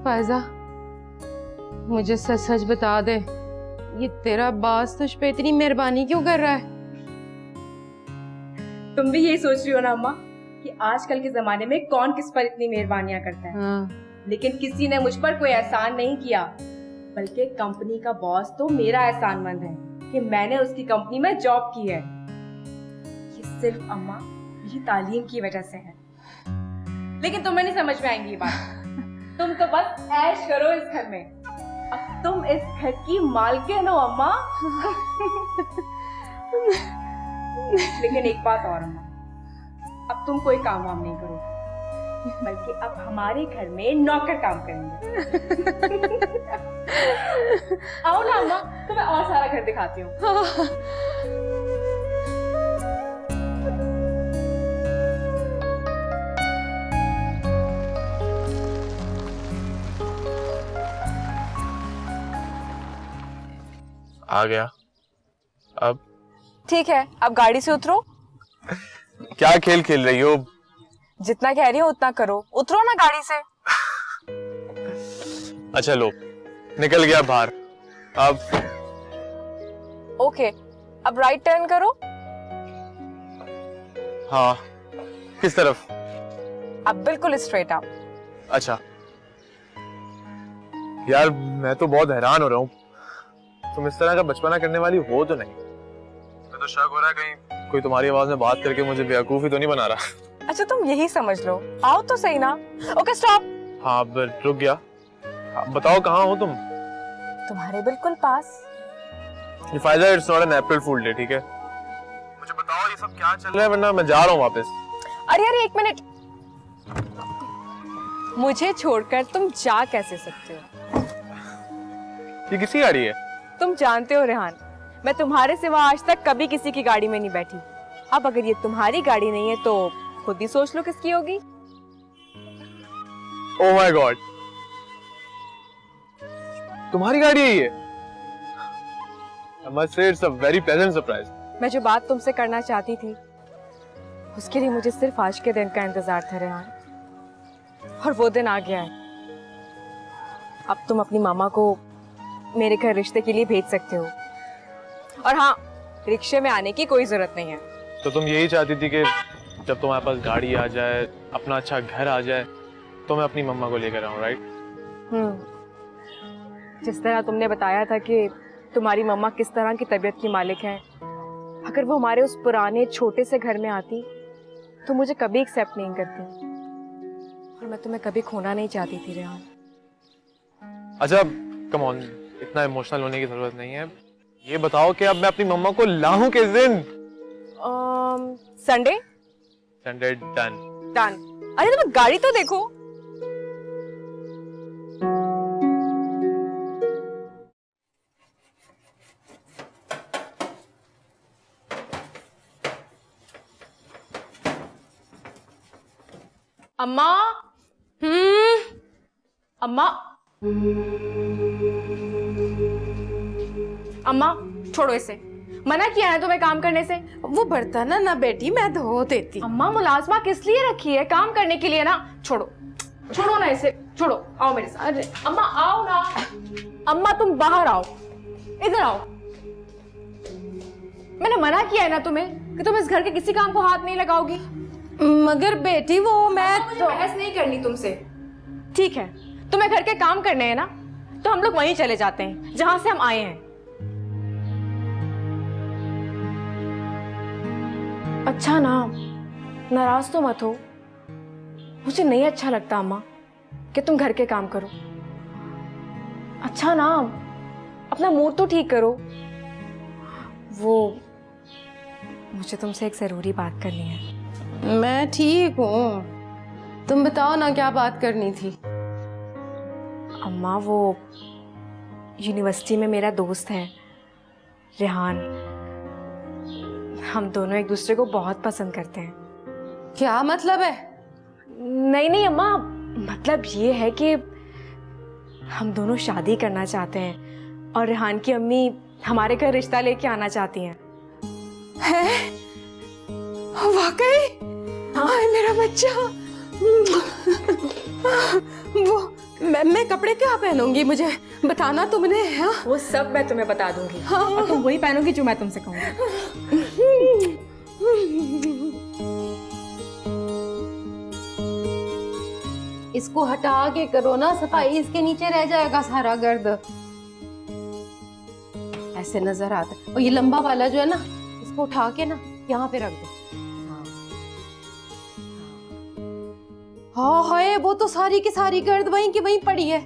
फैजा, मुझे सच सच बता दे, ये तेरा बॉस तुझ पे इतनी मेहरबानी क्यों कर रहा है? तुम भी यही सोच रही हो ना अम्मा कि आजकल के जमाने में कौन किस पर इतनी मेहरबानियां करता है। हाँ। लेकिन किसी ने मुझ पर कोई एहसान नहीं किया, बल्कि कंपनी का बॉस तो मेरा एहसानमंद है कि मैंने उसकी कंपनी में जॉब की है। ये सिर्फ अम्मा मेरी तालीम की वजह से है। लेकिन तुम्हें नहीं समझ में आएंगी ये बात। तुम तो बस ऐश करो इस घर में। अब तुम इस घर की मालकिन हो अम्मा। लेकिन एक बात और अम्मा, अब तुम कोई काम वाम नहीं करोगे, बल्कि अब हमारे घर में नौकर काम करेंगे। आओ ना अम्मा, तुम्हें और सारा घर दिखाती हूँ। आ गया। अब ठीक है, अब गाड़ी से उतरो। क्या खेल खेल रही हो? जितना कह रही हो उतना करो, उतरो ना गाड़ी से। अच्छा लो, निकल गया बाहर। अब ओके, अब राइट टर्न करो हाँ, किस तरफ? अब बिल्कुल स्ट्रेट आओ। अच्छा यार, मैं तो बहुत हैरान हो रहा हूँ, तुम इस तरह का बचपना करने वाली हो तो नहीं? मैं तो शक हो रहा है कहीं कोई तुम्हारी आवाज में बात करके मुझे बेवकूफ ही तो नहीं बना रहा। अच्छा तुम यही समझ लो, आओ तो सही ना। Okay stop. हाँ रुक गया। बताओ कहाँ हो तुम? तुम्हारे बिल्कुल पास। फायदा it's not an April fool day, ठीक है? मुझे बताओ ये सब क्या चल रहा है, वरना मैं जा रहा हूँ वापस। अरे अरे एक मिनट, मुझे छोड़कर तुम जा कैसे सकते हो? ये किसकी गाड़ी है? तुम जानते हो रेहान, मैं तुम्हारे सिवा आज तक कभी किसी की गाड़ी में नहीं बैठी। अब अगर ये तुम्हारी गाड़ी नहीं है तो खुद ही सोच लो किसकी होगी। ओह माय गॉड, तुम्हारी गाड़ी है ये? I must say it's a very pleasant surprise. मैं जो बात तुमसे करना चाहती थी उसके लिए मुझे सिर्फ आज के दिन का इंतजार था रेहान, और वो दिन आ गया है। अब तुम अपनी मामा को मेरे घर रिश्ते के लिए भेज सकते हो, और हाँ, रिक्शे में आने की कोई जरूरत नहीं है। तो तुम यही चाहती थी कि जब तुम्हारे पास गाड़ी आ जाए, अपना अच्छा घर आ जाए, तो मैं अपनी मम्मा को लेकर आऊं, राइट? जिस तरह तुमने बताया था कि तुम्हारी मम्मा किस तरह की तबीयत की मालिक है, अगर वो हमारे उस पुराने छोटे से घर में आती तो मुझे कभी एक्सेप्ट नहीं करती, और मैं तुम्हें कभी खोना नहीं चाहती थी रेहान। अच्छा कम ऑन, इतना इमोशनल होने की जरूरत नहीं है। ये बताओ कि अब मैं अपनी मम्मा को लाऊं किस दिन? संडे। Sunday done. डन। अरे तुम गाड़ी तो देखो। अम्मा। अम्मा। अम्मा छोड़ो इसे, मना किया है तुम्हें काम करने से। वो बर्तन है ना बेटी, मैं धो देती। अम्मा मुलाजमा किस लिए रखी है? काम करने के लिए ना। छोड़ो छोड़ो ना इसे, छोड़ो। आओ मेरे साथ। अरे अम्मा आओ ना। अम्मा तुम बाहर आओ, इधर आओ। मैंने मना किया है ना तुम्हें कि तुम इस घर के किसी काम को हाथ नहीं लगाओगी। मगर बेटी वो मैं तो बहस नहीं करनी तुमसे। ठीक है, तुम्हें घर के काम करने हैं ना, तो हम लोग वहीं चले जाते हैं जहां से हम आए हैं। अच्छा ना, नाराज तो मत हो। मुझे नहीं अच्छा लगता अम्मा कि तुम घर के काम करो। अच्छा ना, अपना मूड तो ठीक करो। वो मुझे तुमसे एक जरूरी बात करनी है। मैं ठीक हूँ, तुम बताओ ना क्या बात करनी थी? अम्मा वो यूनिवर्सिटी में मेरा दोस्त है रेहान, हम दोनों एक दूसरे को बहुत पसंद करते हैं। क्या मतलब है? नहीं नहीं अम्मा, मतलब ये है कि हम दोनों शादी करना चाहते हैं और रेहान की अम्मी हमारे घर रिश्ता लेके आना चाहती हैं। है? वाकई? हाय मेरा बच्चा। वो मैं कपड़े क्या पहनूंगी, मुझे बताना तुमने। हाँ? वो सब मैं तुम्हें बता दूंगी। हाँ। और तुम वही पहनोगी जो मैं तुमसे कहूंगी। इसको हटा के करो ना सफाई, इसके नीचे रह जाएगा सारा गर्द। ऐसे नजर आता है। और ये लंबा वाला जो है ना, इसको उठा के ना यहाँ पे रख दो। हाँ हाय, वो तो सारी की सारी गर्द वहीं की वहीं पड़ी है।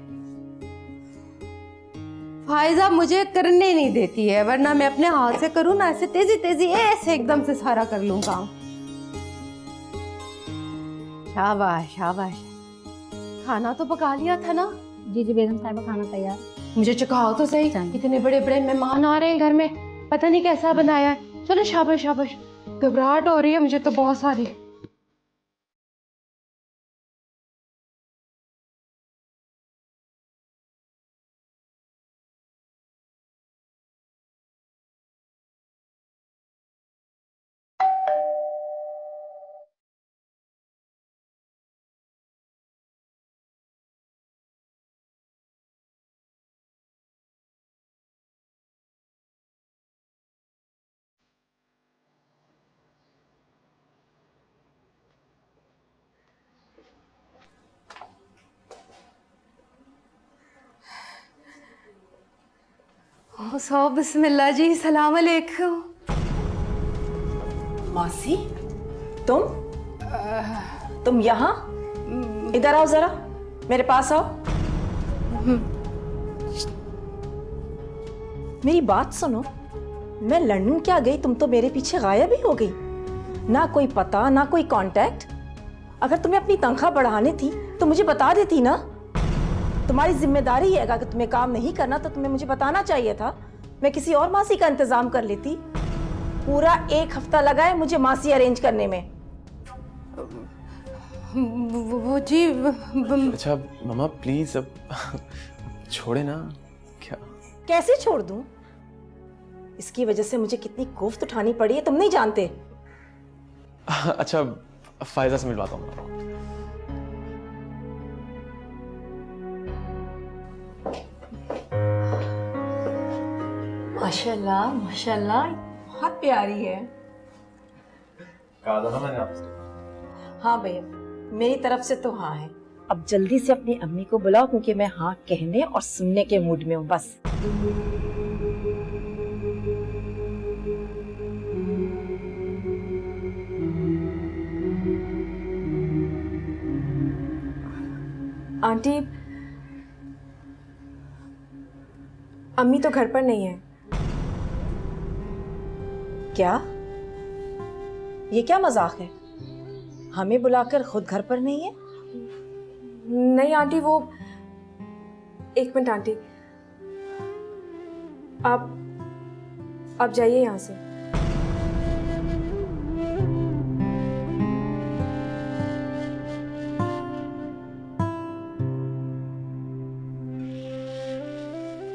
फायजा मुझे करने नहीं देती है, वरना मैं अपने हाथ से करूँ ना, ऐसे तेजी तेजी ऐसे एकदम से सारा कर लूँ काम। शाबाश शाबाश। खाना तो पका लिया था ना? जी जी बेगम साहिबा, खाना तैयार। मुझे चखाओ तो सही, इतने बड़े बड़े मेहमान आ रहे हैं घर में, पता नहीं कैसा बनाया है। चलो शाबाश शाबाश। घबराहट हो रही है मुझे तो बहुत सारी। सो बिस्मिल्लाह जी, सलाम अलैकुम। मासी, तुम यहाँ? इधर आओ जरा, मेरे पास आओ। मेरी बात सुनो, मैं लंदन क्या गई, तुम तो मेरे पीछे गायब ही हो गई। ना कोई पता, ना कोई कांटेक्ट। अगर तुम्हें अपनी तनख्वाह बढ़ानी थी तो मुझे बता देती ना। तुम्हारी जिम्मेदारी है, अगर तुम्हें काम नहीं करना तो तुम्हें मुझे बताना चाहिए था। मैं किसी और मासी का इंतजाम कर लेती। पूरा 1 हफ्ता लगा है मुझे मासी अरेंज करने में। वो जी अच्छा मामा प्लीज अब छोड़े ना। क्या कैसे छोड़ दूं? इसकी वजह से मुझे कितनी कोफ्त उठानी पड़ी है, तुम नहीं जानते। अच्छा फायजा से मिलवाता हूँ। माशाल्लाह माशाल्लाह, बहुत प्यारी है। कहा था ना मैंने आपसे। हाँ भैया, मेरी तरफ से तो हाँ है। अब जल्दी से अपनी अम्मी को बुलाओ, क्योंकि मैं हाँ कहने और सुनने के मूड में हूँ बस। आंटी, अम्मी तो घर पर नहीं है। क्या? ये क्या मजाक है? हमें बुलाकर खुद घर पर नहीं है? नहीं आंटी, वो 1 मिनट आंटी, आप जाइए यहाँ से।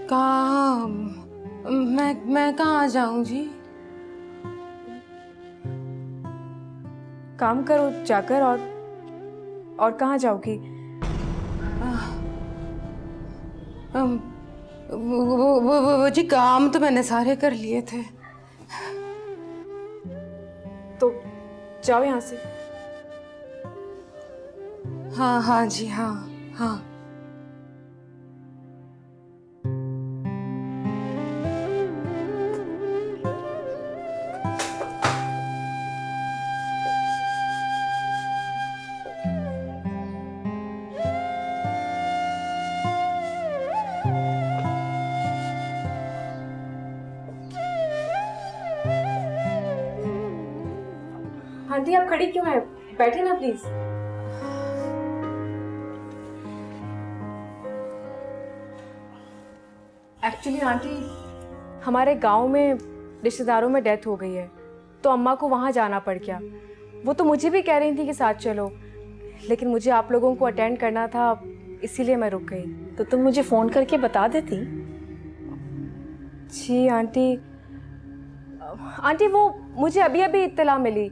कहाँ? मैं कहाँ जाऊं जी? काम करो जाकर, और कहाँ जाओगी? वो जी काम तो मैंने सारे कर लिए थे। तो जाओ यहाँ से। हाँ हाँ जी, हाँ हाँ। आंटी आप खड़ी क्यों हैं? बैठे ना प्लीज। एक्चुअली आंटी, हमारे गांव में रिश्तेदारों में डेथ हो गई है, तो अम्मा को वहां जाना पड़ गया। वो तो मुझे भी कह रही थी कि साथ चलो, लेकिन मुझे आप लोगों को अटेंड करना था, इसीलिए मैं रुक गई। तो तुम मुझे फोन करके बता देती। जी आंटी, वो मुझे अभी अभी इत्तला मिली,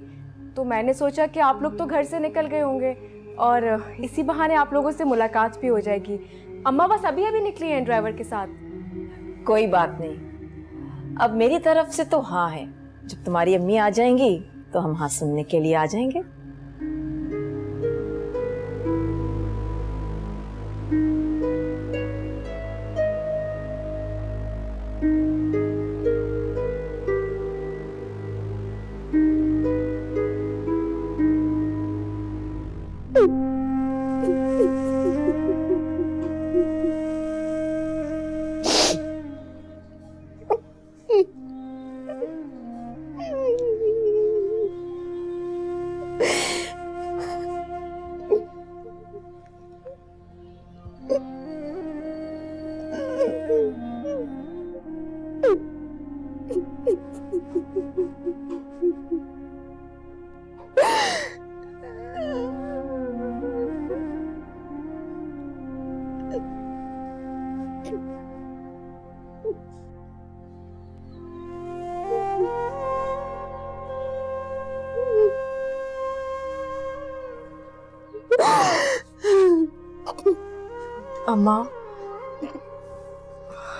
तो मैंने सोचा कि आप लोग तो घर से निकल गए होंगे और इसी बहाने आप लोगों से मुलाकात भी हो जाएगी। अम्मा बस अभी अभी निकली हैं ड्राइवर के साथ। कोई बात नहीं, अब मेरी तरफ से तो हाँ है। जब तुम्हारी अम्मी आ जाएंगी तो हम हाँ सुनने के लिए आ जाएंगे।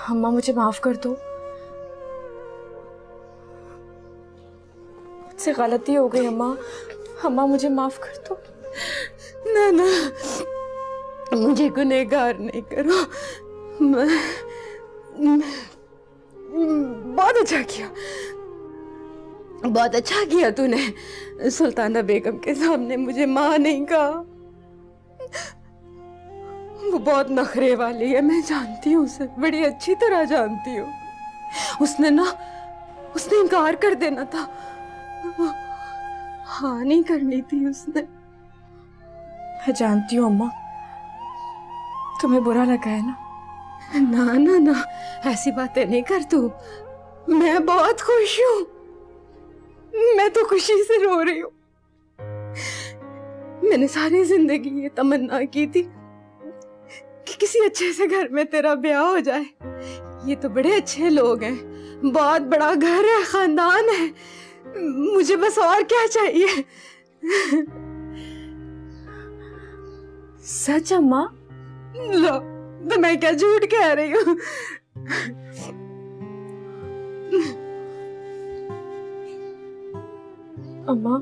अम्मा मुझे माफ कर दो, मुझसे गलती हो गई। अम्मा मुझे माफ कर दो। ना, मुझे गुनहगार नहीं करो। बहुत अच्छा किया, बहुत अच्छा किया तूने। सुल्ताना बेगम के सामने मुझे माँ नहीं कहा। वो बहुत नखरे वाली है, मैं जानती हूँ उसे, बड़ी अच्छी तरह जानती हूँ। उसने इनकार कर देना था, हाँ नहीं करनी थी उसने। मैं जानती हूँ अम्मा, तुम्हें बुरा लगा है ना? ना ना ना, ऐसी बातें नहीं कर तू। मैं बहुत खुश हूँ, मैं तो खुशी से रो रही हूँ। मैंने सारी जिंदगी ये तमन्ना की थी कि किसी अच्छे से घर में तेरा ब्याह हो जाए। ये तो बड़े अच्छे लोग हैं, बहुत बड़ा घर है, खानदान है, मुझे बस और क्या चाहिए। सच अम्मा? लो, तो मैं क्या झूठ कह रही हूँ? अम्मा,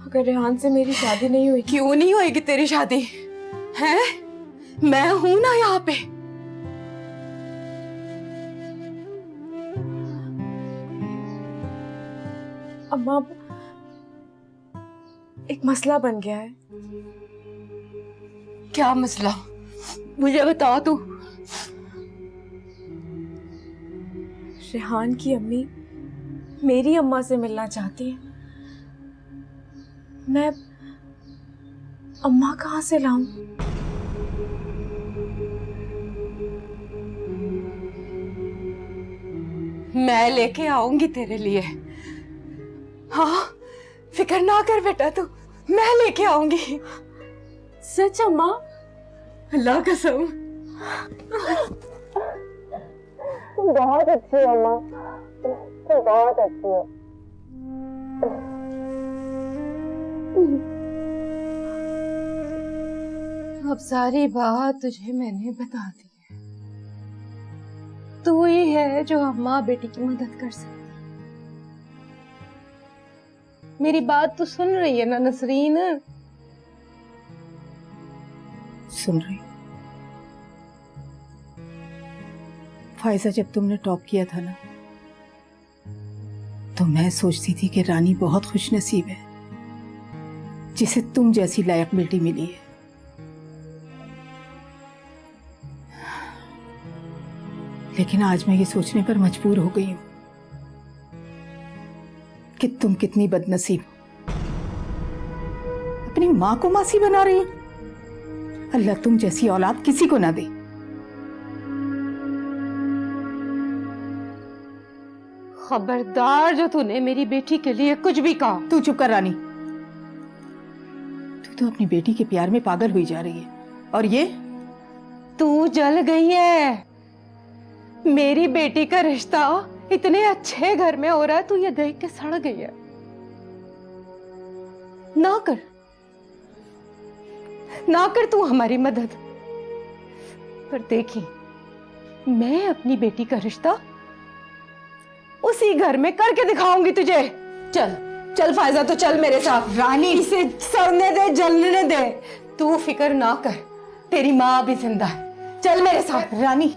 अगर रेहान से मेरी शादी नहीं हुई। क्यों नहीं होएगी तेरी शादी? हैं? मैं हूं ना यहाँ पे। अम्मा, एक मसला बन गया है। क्या मसला? मुझे बता तू। रेहान की अम्मी मेरी अम्मा से मिलना चाहती है। मैं अम्मा कहाँ से लाऊं? मैं लेके आऊंगी तेरे लिए। हाँ, फिक्र ना कर बेटा तू, मैं लेके आऊंगी। सच अम्मा? अल्लाह कसम। बहुत अच्छी है अम्मा, बहुत अच्छी है। अब सारी बात तुझे मैंने बता दी है। तू ही है जो अम्मा बेटी की मदद कर सकती। मेरी बात तो सुन रही है ना नसरीन? सुन रही। फायजा, जब तुमने टॉप किया था ना, तो मैं सोचती थी कि रानी बहुत खुशनसीब है जिसे तुम जैसी लायक बेटी मिली है। लेकिन आज मैं ये सोचने पर मजबूर हो गई हूं कि तुम कितनी बदनसीब हो। अपनी मां को मासी बना रही हो। अल्लाह तुम जैसी औलाद किसी को ना दे। खबरदार जो तूने मेरी बेटी के लिए कुछ भी कहा। तू चुप कर रानी, तू तो अपनी बेटी के प्यार में पागल हुई जा रही है। और ये तू जल गई है। मेरी बेटी का रिश्ता इतने अच्छे घर में हो रहा है, तू ये देख के सड़ गई है। ना कर तू हमारी मदद। पर देखी, मैं अपनी बेटी का रिश्ता उसी घर में करके दिखाऊंगी तुझे। चल चल फायजा, तो चल मेरे साथ। रानी, इसे सड़ने दे, जलने दे। तू फिक्र ना कर, तेरी माँ भी जिंदा है। चल मेरे साथ। रानी,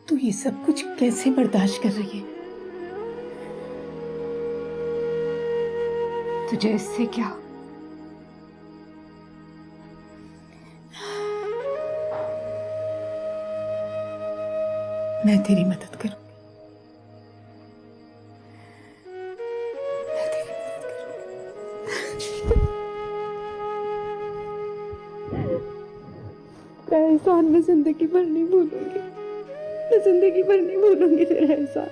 तू ये सब कुछ कैसे बर्दाश्त कर रही है? तुझे इससे क्या? मैं तेरी मदद करूंगी। तेरा एहसान मैं जिंदगी भर नहीं भूलूंगी। मैं जिंदगी भर नहीं भूलूंगी तेरा एहसान।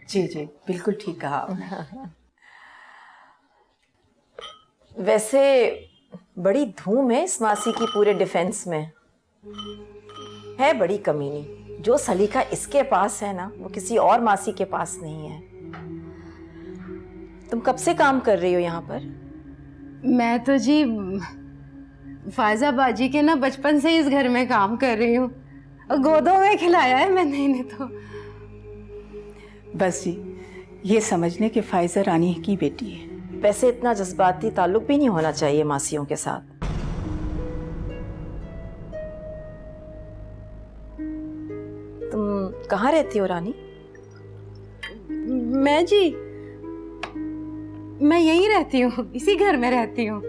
जी जी, बिल्कुल ठीक कहा आपने। वैसे बड़ी धूम है इस मासी की पूरे डिफेंस में। है बड़ी कमीनी। जो सलीका इसके पास है ना, वो किसी और मासी के पास नहीं है। तुम कब से काम कर रही हो यहाँ पर? मैं तो जी फायजा बाजी के ना बचपन से इस घर में काम कर रही हूँ, गोदों में खिलाया है मैंने इन्हें तो। बस जी, ये समझने कि फायजा रानी की बेटी है। वैसे इतना जज्बाती ताल्लुक भी नहीं होना चाहिए मासियों के साथ। तुम कहाँ रहती हो रानी? मैं जी, मैं यहीं रहती हूँ, इसी घर में रहती हूँ।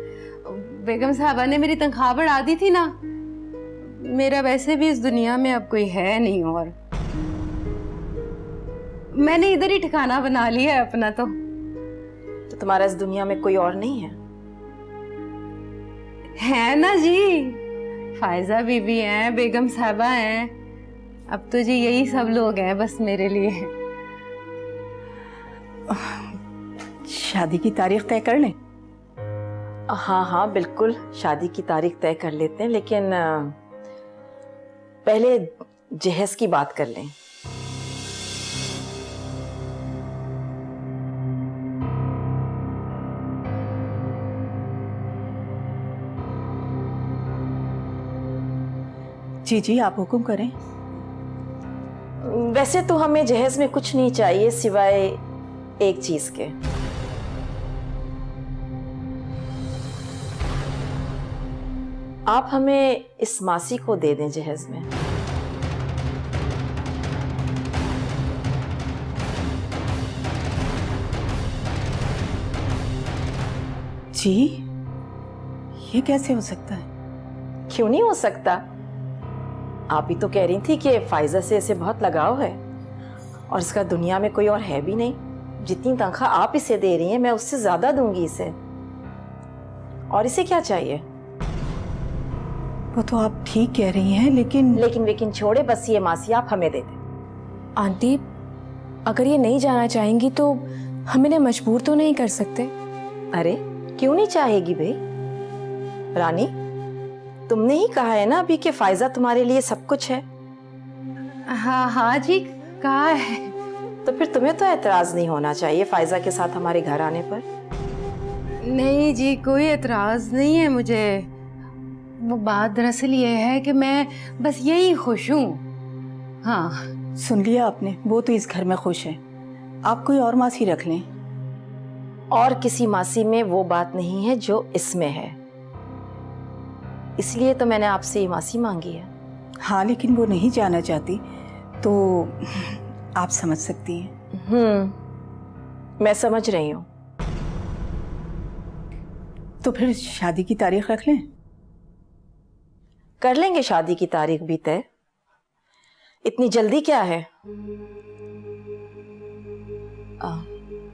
बेगम साहबा ने मेरी तनख्वाह बढ़ा दी थी ना, मेरा वैसे भी इस दुनिया में अब कोई है नहीं और मैंने इधर ही ठिकाना बना लिया है अपना। तो तुम्हारा इस दुनिया में कोई और नहीं है ना जी, फायजा बीबी हैं, बेगम साहबा हैं, अब तो जी यही सब लोग हैं बस मेरे लिए। शादी की तारीख तय कर लें? हाँ हाँ बिल्कुल, शादी की तारीख तय कर लेते हैं, लेकिन पहले जहेज की बात कर लें। जी जी, आप हुक्म करें। वैसे तो हमें जहेज में कुछ नहीं चाहिए सिवाय एक चीज के। आप हमें इस मासी को दे दें जहेज में। जी, ये कैसे हो सकता है? क्यों नहीं हो सकता? आप ही तो कह रही थी कि फायजा से इसे बहुत लगाव है और इसका दुनिया में कोई और है भी नहीं। जितनी तनख्वाह आप इसे दे रही हैं मैं उससे ज्यादा दूंगी इसे। और इसे क्या चाहिए? वो तो आप ठीक कह रही हैं, लेकिन छोड़े, बस ये मासी आप हमें दे दें। आंटी, अगर ये नहीं जाना चाहेंगी तो हम इन्हें मजबूर तो नहीं कर सकते? अरे क्यों नहीं चाहेगी भाई? रानी, तुमने ही कहा है ना अभी कि फायजा तुम्हारे लिए सब कुछ है। हाँ हाँ जी, कहा है। तो फिर तुम्हें तो एतराज नहीं होना चाहिए फायजा के साथ हमारे घर आने पर। नहीं जी, कोई एतराज नहीं है मुझे। वो बात दरअसल ये है कि मैं बस यही खुश हूँ। हाँ, सुन लिया आपने, वो तो इस घर में खुश है। आप कोई और मासी रख लें। और किसी मासी में वो बात नहीं है जो इसमें है, इसलिए तो मैंने आपसे ये मासी मांगी है। हाँ, लेकिन वो नहीं जाना चाहती तो आप समझ सकती हैं। मैं समझ रही हूँ। तो फिर शादी की तारीख रख लें? कर लेंगे शादी की तारीख भी तय। इतनी जल्दी क्या है?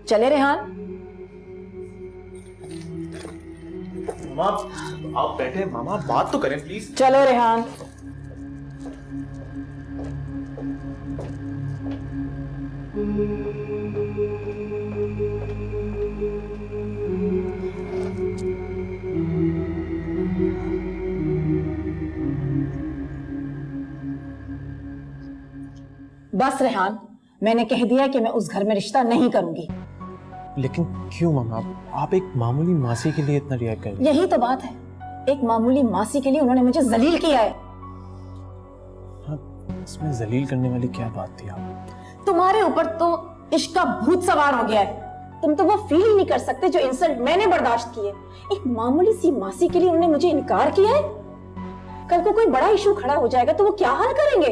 चले रेहान? मामा आप बैठे, मामा बात तो करें प्लीज। चलो रेहान। बस रेहान, मैंने कह दिया कि मैं उस घर में रिश्ता नहीं करूंगी। लेकिन क्यों मामा, आप एक मामूली मासी के लिए इतना रिएक्ट कर रही हैं? यही तो बात है, एक मामूली मासी के लिए उन्होंने मुझे जलील किया है। हाँ, इसमें जलील करने वाली क्या बात थी? आप तुम्हारे ऊपर तो इश्क का भूत सवार हो गया है। तुम तो वो फील ही नहीं कर सकते जो इंसल्ट मैंने बर्दाश्त की है। एक मामूली सी मासी के लिए उन्होंने मुझे इनकार किया है। कल को कोई बड़ा इशू खड़ा हो जाएगा तो वो क्या हल करेंगे?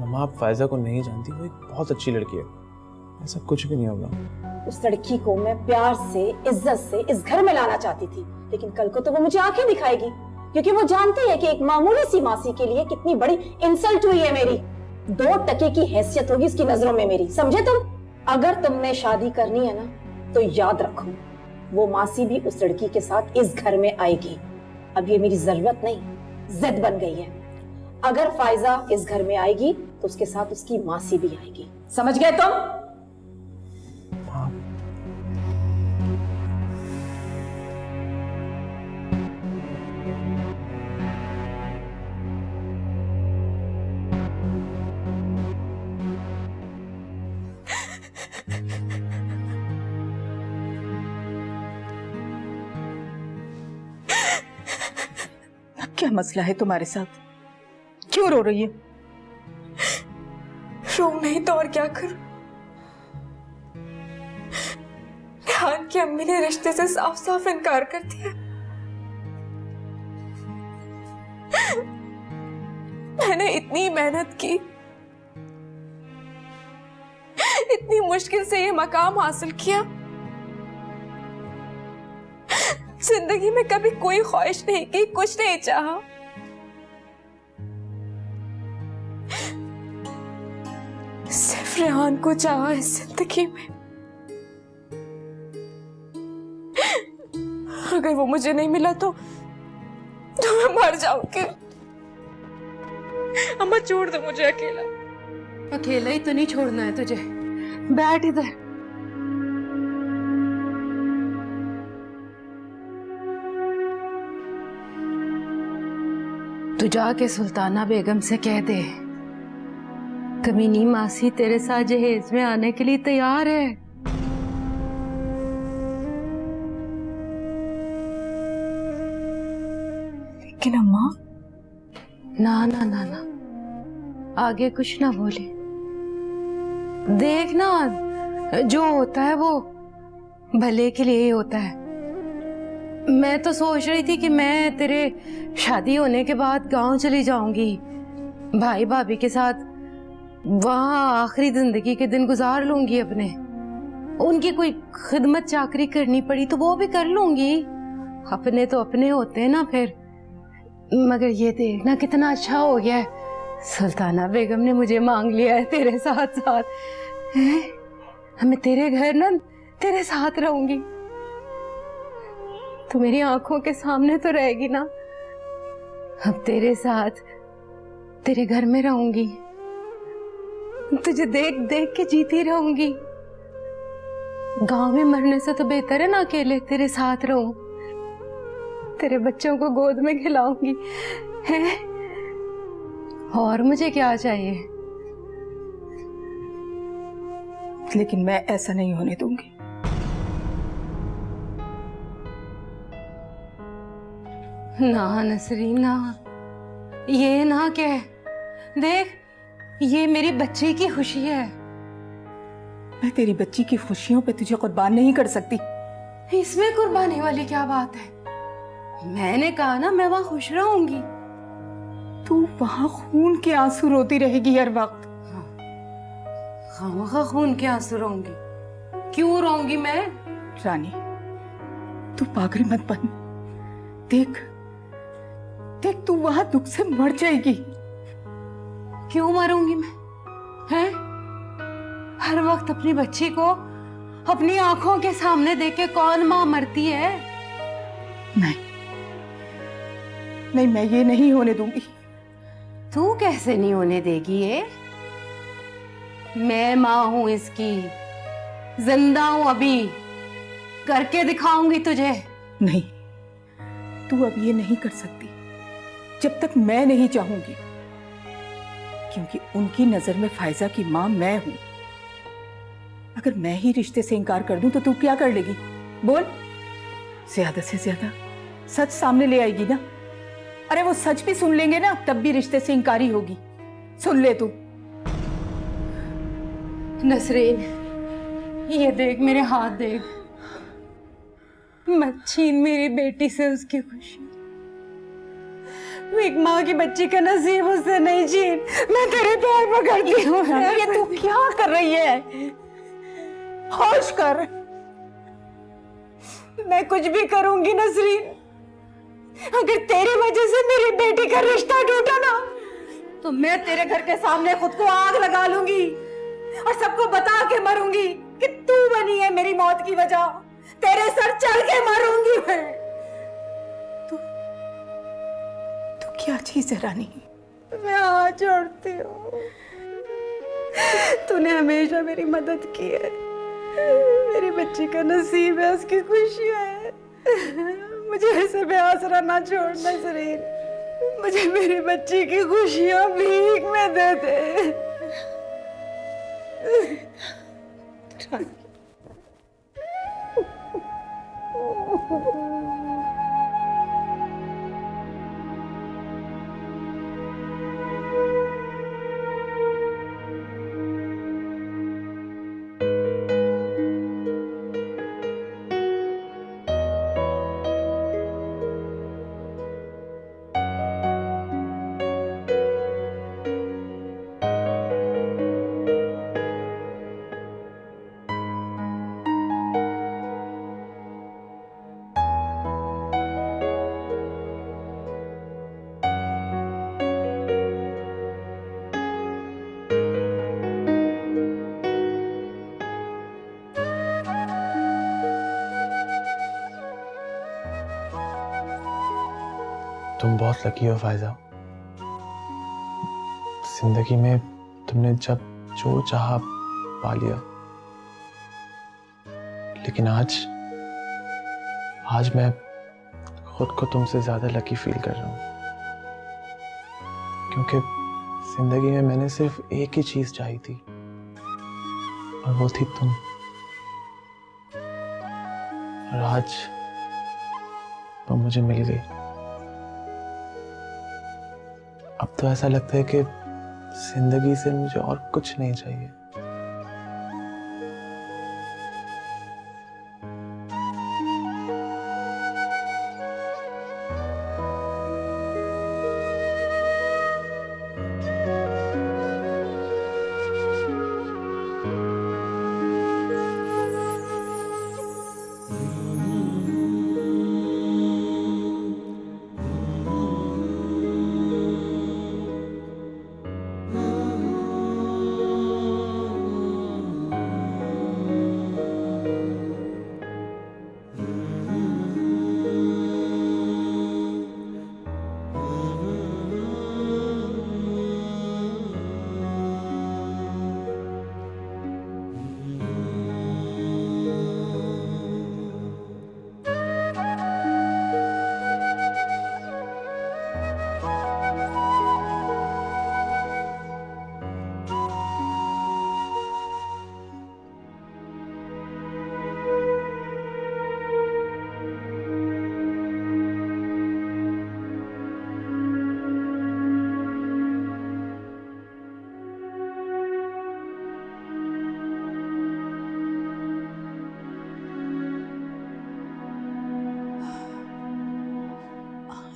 मामा आप फायजा को नहीं जानती, वो एक बहुत अच्छी लड़की है, ऐसा कुछ भी नहीं होगा। उस लड़की को मैं प्यार से, इज्जत से इस घर में लाना चाहती थी, लेकिन कल को तो वो मुझे आंखें दिखाएगी, क्योंकि वो जानती है कि एक मामूली सी मासी के लिए कितनी बड़ी इंसल्ट हुई है मेरी। 2 टके की हैसियत होगी उसकी नजरों में मेरी, समझे तुम? अगर तुमने शादी करनी है ना तो याद रखो, वो मासी भी उस लड़की के साथ इस घर में आएगी। अब ये मेरी जरूरत नहीं, जिद बन गई है। अगर फायजा इस घर में आएगी तो उसके साथ उसकी मासी भी आएगी, समझ गए तुम? क्या मसला है तुम्हारे साथ? क्यों रो रही है? रो नहीं तो और क्या करूं? ध्यान की अम्मी ने रिश्ते से साफ साफ इनकार कर दिया। मैंने इतनी मेहनत की, इतनी मुश्किल से ये मकाम हासिल किया। जिंदगी में कभी कोई ख्वाहिश नहीं की, कुछ नहीं चाहा। सिर्फ रेहान को चाहा इस जिंदगी में। अगर वो मुझे नहीं मिला तो मैं मर जाऊंगी। अम्मा छोड़ दो मुझे अकेला। अकेला ही तो नहीं छोड़ना है तुझे। बैठ इधर। तू जाके सुल्ताना बेगम से कह दे, कमीनी मासी तेरे साथ जहेज में आने के लिए तैयार है। लेकिन अम्मा, ना ना ना ना, आगे कुछ ना बोले। देखना, जो होता है वो भले के लिए ही होता है। मैं तो सोच रही थी कि मैं तेरे शादी होने के बाद गांव चली जाऊंगी, भाई भाभी के साथ वहां आखिरी जिंदगी के दिन गुजार लूंगी अपने। उनकी कोई खिदमत चाकरी करनी पड़ी तो वो भी कर लूंगी। अपने तो अपने होते हैं ना फिर। मगर ये देखना कितना अच्छा हो गया है, सुल्ताना बेगम ने मुझे मांग लिया है तेरे साथ साथ। मैं तेरे घर ना तेरे साथ रहूंगी। तू मेरी आंखों के सामने तो रहेगी ना। अब तेरे साथ तेरे घर में रहूंगी, तुझे देख देख के जीती रहूंगी। गांव में मरने से तो बेहतर है ना अकेले तेरे साथ रहूं। तेरे बच्चों को गोद में खिलाऊंगी, हैं? और मुझे क्या चाहिए? लेकिन मैं ऐसा नहीं होने दूंगी। ना नसरीन ना, ये ना कह। देख, ये मेरी बच्ची की खुशी है। मैं तेरी बच्ची की खुशियों पे तुझे कुर्बान नहीं कर सकती। इसमें कुर्बानी वाली क्या बात है? मैंने कहा ना मैं वहां खुश रहूंगी। तू वहां खून के आंसू रोती रहेगी हर वक्त। खामखा खून के आंसू रोऊंगी? क्यों रोऊंगी मैं? रानी, तू पागल मत बन। देख देख, तू वहां दुख से मर जाएगी। क्यों मरूंगी मैं? हैं? हर वक्त अपनी बच्ची को अपनी आंखों के सामने देख के कौन मां मरती है? नहीं नहीं, मैं ये नहीं होने दूंगी। तू कैसे नहीं होने देगी ये? मैं मां हूं इसकी, जिंदा हूं, अभी करके दिखाऊंगी तुझे। नहीं, तू अब ये नहीं कर सकती जब तक मैं नहीं चाहूंगी, क्योंकि उनकी नजर में फायजा की मां मैं हूं। अगर मैं ही रिश्ते से इनकार कर दूं तो तू क्या कर लेगी? बोल। ज्यादा से ज्यादा सच सामने ले आएगी ना। अरे वो सच भी सुन लेंगे ना, तब भी रिश्ते से इनकारी होगी। सुन ले तू। नसरीन, ये देख, मेरे हाथ देख। मत छीन मेरी बेटी से उसकी खुशी। एक माँ की बच्ची का नसीब उससे नहीं छीन। मैं तेरे पैर पकड़ती हूँ। ये तू क्या कर रही है? होश कर। मैं कुछ भी करूंगी नसरीन। अगर तेरी वजह से मेरी बेटी का रिश्ता टूटा ना, तो मैं तेरे घर के सामने खुद को आग लगा लूंगी और सबको बता के मरूंगी कि तू बनी है मेरी मौत की वजह। तेरे सर चढ़ के मरूंगी मैं। तू क्या चीज है रानी? मैं हाथ जोड़ती हूँ। तूने हमेशा मेरी मदद की है। मेरी बच्ची का नसीब है, उसकी खुशी है। मुझे ऐसे बेआसरा ना छोड़ नसरीन। मुझे मेरी बच्ची की खुशियां भीख में दे दे। तुम बहुत लकी हो फायजा। जिंदगी में तुमने जब जो चाहा पा लिया, लेकिन आज मैं खुद को तुमसे ज्यादा लकी फील कर रहा हूं, क्योंकि जिंदगी में मैंने सिर्फ एक ही चीज चाहिए थी और वो थी तुम। और आज वो मुझे मिल गई। अब तो ऐसा लगता है कि जिंदगी से मुझे और कुछ नहीं चाहिए।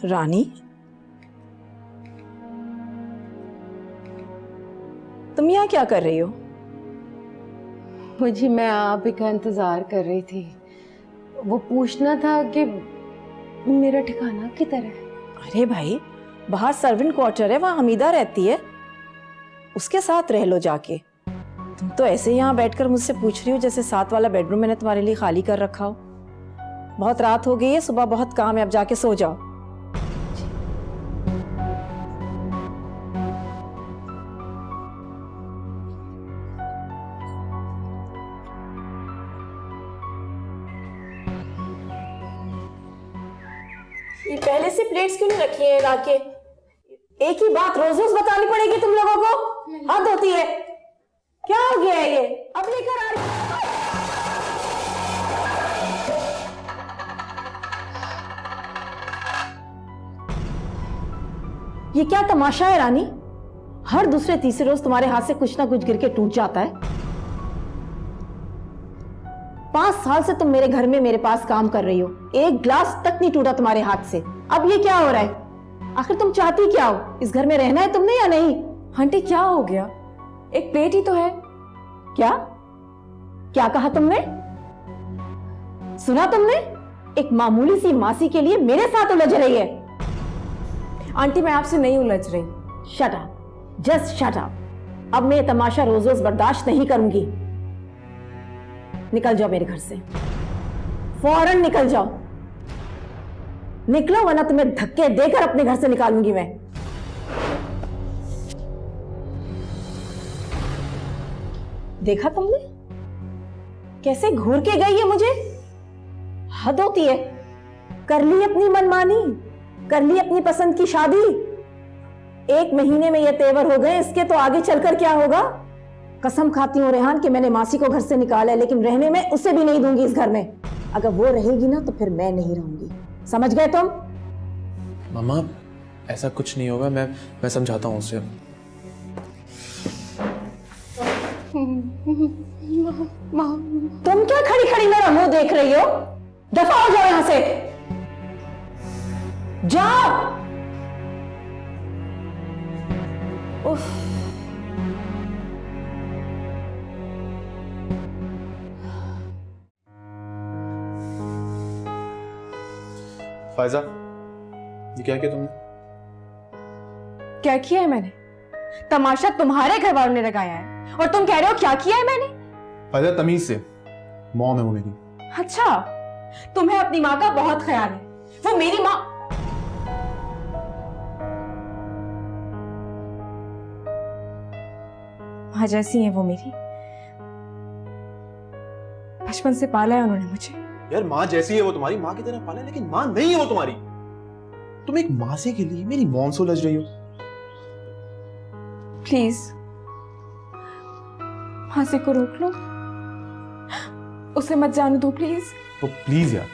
रानी, तुम यहाँ क्या कर रही हो? मुझे मैं आप ही का इंतजार कर रही थी। वो पूछना था कि मेरा ठिकाना किधर है। अरे भाई, बाहर सर्वेंट क्वार्टर है, वहाँ हमीदा रहती है, उसके साथ रह लो जाके। तुम तो ऐसे यहाँ बैठकर मुझसे पूछ रही हो जैसे साथ वाला बेडरूम मैंने तुम्हारे लिए खाली कर रखा हो। बहुत रात हो गई है, सुबह बहुत काम है, अब जाके सो जाओ। ये पहले से प्लेट्स क्यों नहीं रखी है लाके? एक ही बात रोज रोज बतानी पड़ेगी तुम लोगों को, हद होती है। क्या हो गया है ये? अब लेकर आ रही। ये क्या तमाशा है रानी? हर दूसरे तीसरे रोज तुम्हारे हाथ से कुछ ना कुछ गिर के टूट जाता है। 5 साल से तुम मेरे घर में मेरे पास काम कर रही हो, एक ग्लास तक नहीं टूटा तुम्हारे हाथ से। अब ये क्या हो रहा है? आखिर तुम चाहती क्या हो? इस घर में रहना है तुमने या नहीं? आंटी क्या हो गया? एक प्लेट ही तो है। क्या क्या कहा तुमने? सुना तुमने? एक मामूली सी मासी के लिए मेरे साथ उलझ रही है। आंटी मैं आपसे नहीं उलझ रही। Shut up, just shut up. अब मैं ये तमाशा रोज रोज बर्दाश्त नहीं करूंगी। निकल जाओ मेरे घर से, फौरन निकल जाओ। निकलो वरना तुम्हें धक्के देकर अपने घर से निकालूंगी मैं। देखा तुमने कैसे घूर के गई है मुझे? हद होती है। कर ली अपनी मनमानी, कर ली अपनी पसंद की शादी। 1 महीने में ये तेवर हो गए, इसके तो आगे चलकर क्या होगा? कसम खाती हूँ रेहान कि मैंने मासी को घर से निकाला है, लेकिन रहने में उसे भी नहीं दूंगी इस घर में। अगर वो रहेगी ना तो फिर मैं नहीं रहूंगी। समझ गए तुम? मामा ऐसा कुछ नहीं होगा, मैं समझाता हूँ उसे। तुम क्या खड़ी खड़ी मेरा मुंह देख रही हो? दफा हो जाओ यहां से, जाओ। उफ। फायजा, ये क्या किया तुमने? क्या किया है मैंने? तमाशा तुम्हारे घर वालों ने लगाया है और तुम कह रहे हो क्या किया है मैंने? फायजा तमीज से, मॉम है वो मेरी। अच्छा, तुम्हें अपनी माँ का बहुत ख्याल है। वो मेरी माँ। माँ जैसी है वो मेरी। बचपन से पाला है उन्होंने मुझे। यार माँ जैसी है वो तुम्हारी, माँ की तरह पाला है, लेकिन माँ नहीं है वो तुम्हारी। तुम एक मासी के लिए मेरी मॉम से उलझ रही हो। प्लीज मासी को रोक लो, उसे मत जाने दो प्लीज। तो प्लीज यार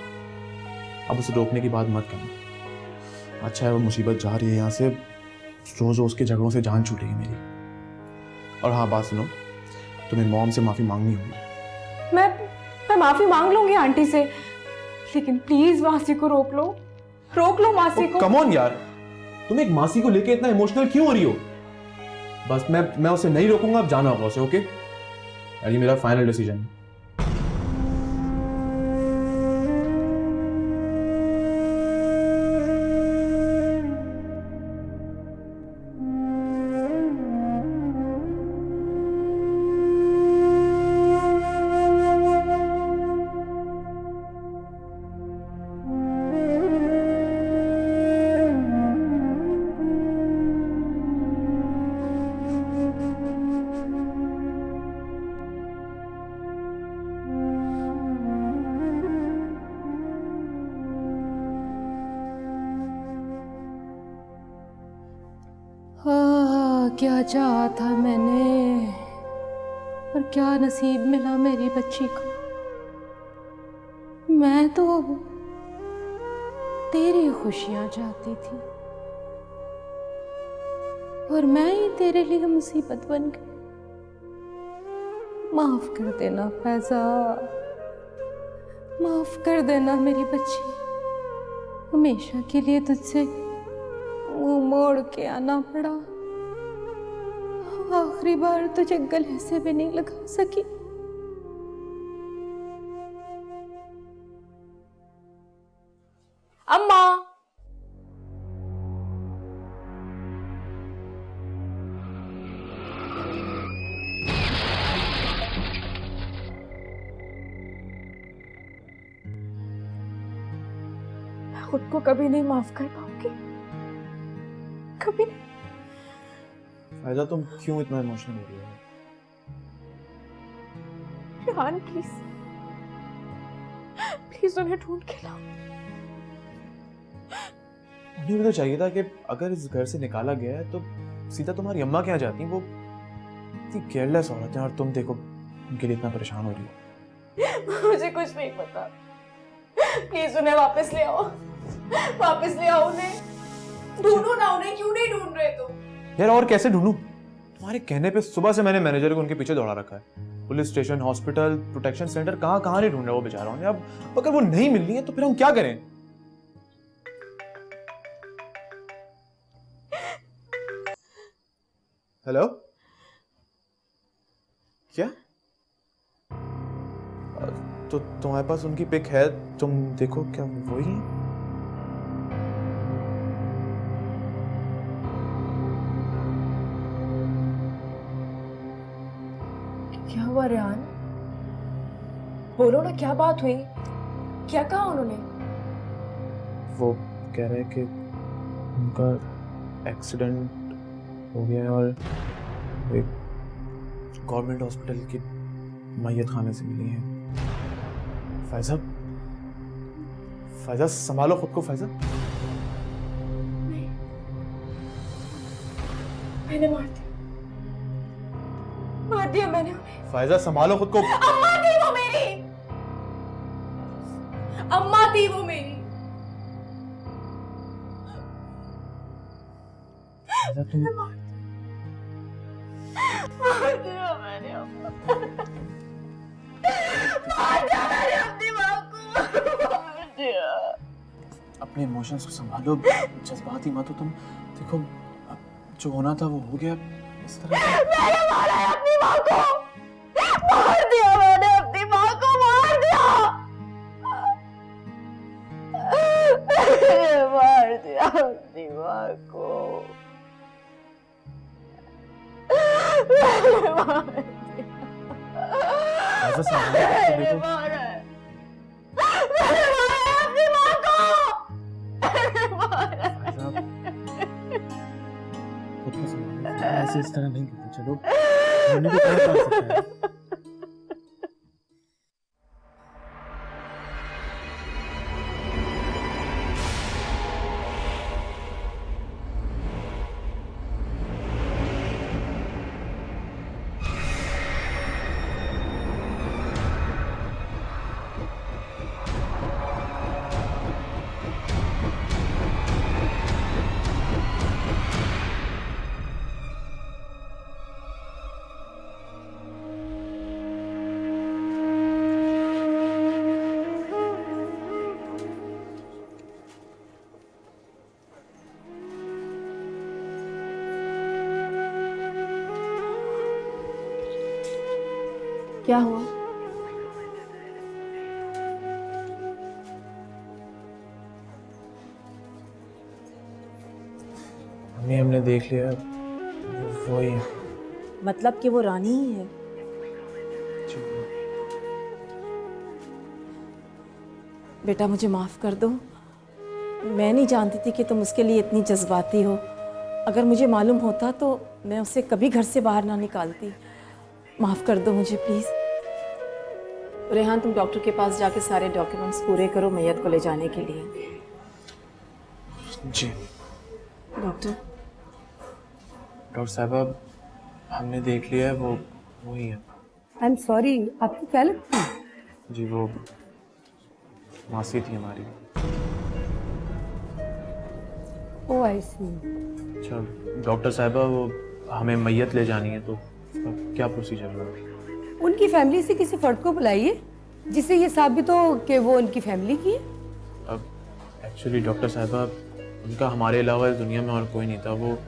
अब उसे रोकने की बात मत करना। अच्छा है वो मुसीबत जा रही है यहाँ से, रोज उसके झगड़ों से जान छूटेगी मेरी। और हाँ बात सुनो, तुम्हें मॉम से माफी मांगनी होगी। मैं माफी मांग लूंगी आंटी से, लेकिन प्लीज मासी को रोक लो मासी को। कम ऑन यार, तुम एक मासी को लेके इतना इमोशनल क्यों हो रही हो? बस मैं उसे नहीं रोकूंगा, अब जाना होगा उसे। ओके यार, ये मेरा फाइनल डिसीजन है। क्या चाहा था मैंने और क्या नसीब मिला मेरी बच्ची को। मैं तो अब तेरी खुशियां चाहती थी और मैं ही तेरे लिए मुसीबत बन गई। माफ कर देना फैजा, माफ कर देना मेरी बच्ची। हमेशा के लिए तुझसे मुंह मोड़ के आना पड़ा। आखिरी बार तुझे गले से भी नहीं लगा सकी। अम्मा मैं खुद को कभी नहीं माफ कर पाऊंगी, कभी नहीं। फायदा तुम क्यों इतना इमोशनल हो रही हो? रेहान प्लीज प्लीज उन्हें ढूंढ के लाओ। उन्हें भी तो चाहिए था कि अगर इस घर से निकाला गया है तो सीधा तुम्हारी अम्मा के यहाँ जाती। वो इतनी केयरलेस औरत है और तुम देखो उनके लिए इतना परेशान हो रही हो। मुझे कुछ नहीं पता, प्लीज उन्हें वापस ले आओ, वापस ले आओ उन्हें। ढूंढो ना उन्हें, क्यों नहीं ढूंढ रहे तुम? यार और कैसे ढूंढूं? तुम्हारे कहने पे सुबह से मैंने मैनेजर को उनके पीछे दौड़ा रखा है। Police station, hospital, protection centre, कहाँ कहाँ नहीं ढूंढ रहा वो बेचारा उन्हें। अब अगर वो नहीं मिल रही है तो फिर हम क्या करें? हेलो, क्या? तो तुम्हारे पास उनकी पिक है, तुम देखो क्या वही है? क्या हुआ रेहान? बोलो ना, क्या बात हुई? क्या कहा उन्होंने? वो कह रहे हैं कि उनका एक्सीडेंट हो गया है और एक गवर्नमेंट हॉस्पिटल की मैयत खाने से मिली है। फैजा, फैजा संभालो खुद को। फैजा, मैंने मार दिया मैंने उन्हें। फैजा संभालो खुद को। अम्मा थी वो मेरी, अम्मा थी वो मेरी। फैजा तुम मार दिया मैंने अम्मा, मार दिया मैंने अपनी माँ को, मार दिया। अपने इमोशंस को संभालो, जज्बाती मत हो तुम। देखो अब जो होना था वो हो गया। इस तरह मैंने मारा है अपनी माँ को, मार दिया मैंने अपनी माँ को, मार दिया, मार दिया अपनी माँ को, मैंने मार दिया, फैजा संभालो खुद को। देखो मारा है, मैंने मारा है अपनी माँ को, मैंने मारा है। फैजा खुद को संभालो, ऐसे इस तरह नहीं करते। चलो मैंने तो कहा था सकता है। क्या हुआ? मम्मी हमने देख लिया, वो ही है। मतलब कि वो रानी ही है? बेटा मुझे माफ़ कर दो, मैं नहीं जानती थी कि तुम उसके लिए इतनी जज्बाती हो। अगर मुझे मालूम होता तो मैं उसे कभी घर से बाहर ना निकालती। माफ़ कर दो मुझे प्लीज़। रेहान तुम डॉक्टर के पास जाके सारे डॉक्यूमेंट्स पूरे करो मैयत को ले जाने के लिए। जी डॉक्टर साहबा हमने देख लिया है, वो ही है। आई एम सॉरी, आपको क्या लगता है? जी वो मासी थी हमारी। ओ आई सी। अच्छा डॉक्टर साहबा, वो हमें मैयत ले जानी है तो उसका क्या प्रोसीजर होगा? उनकी फैमिली से किसी फर्द को बुलाइए जिससे ये साबित हो कि वो उनकी फैमिली की है। अब एक्चुअली डॉक्टर साहबा, उनका हमारे अलावा इस दुनिया में और कोई नहीं था। वो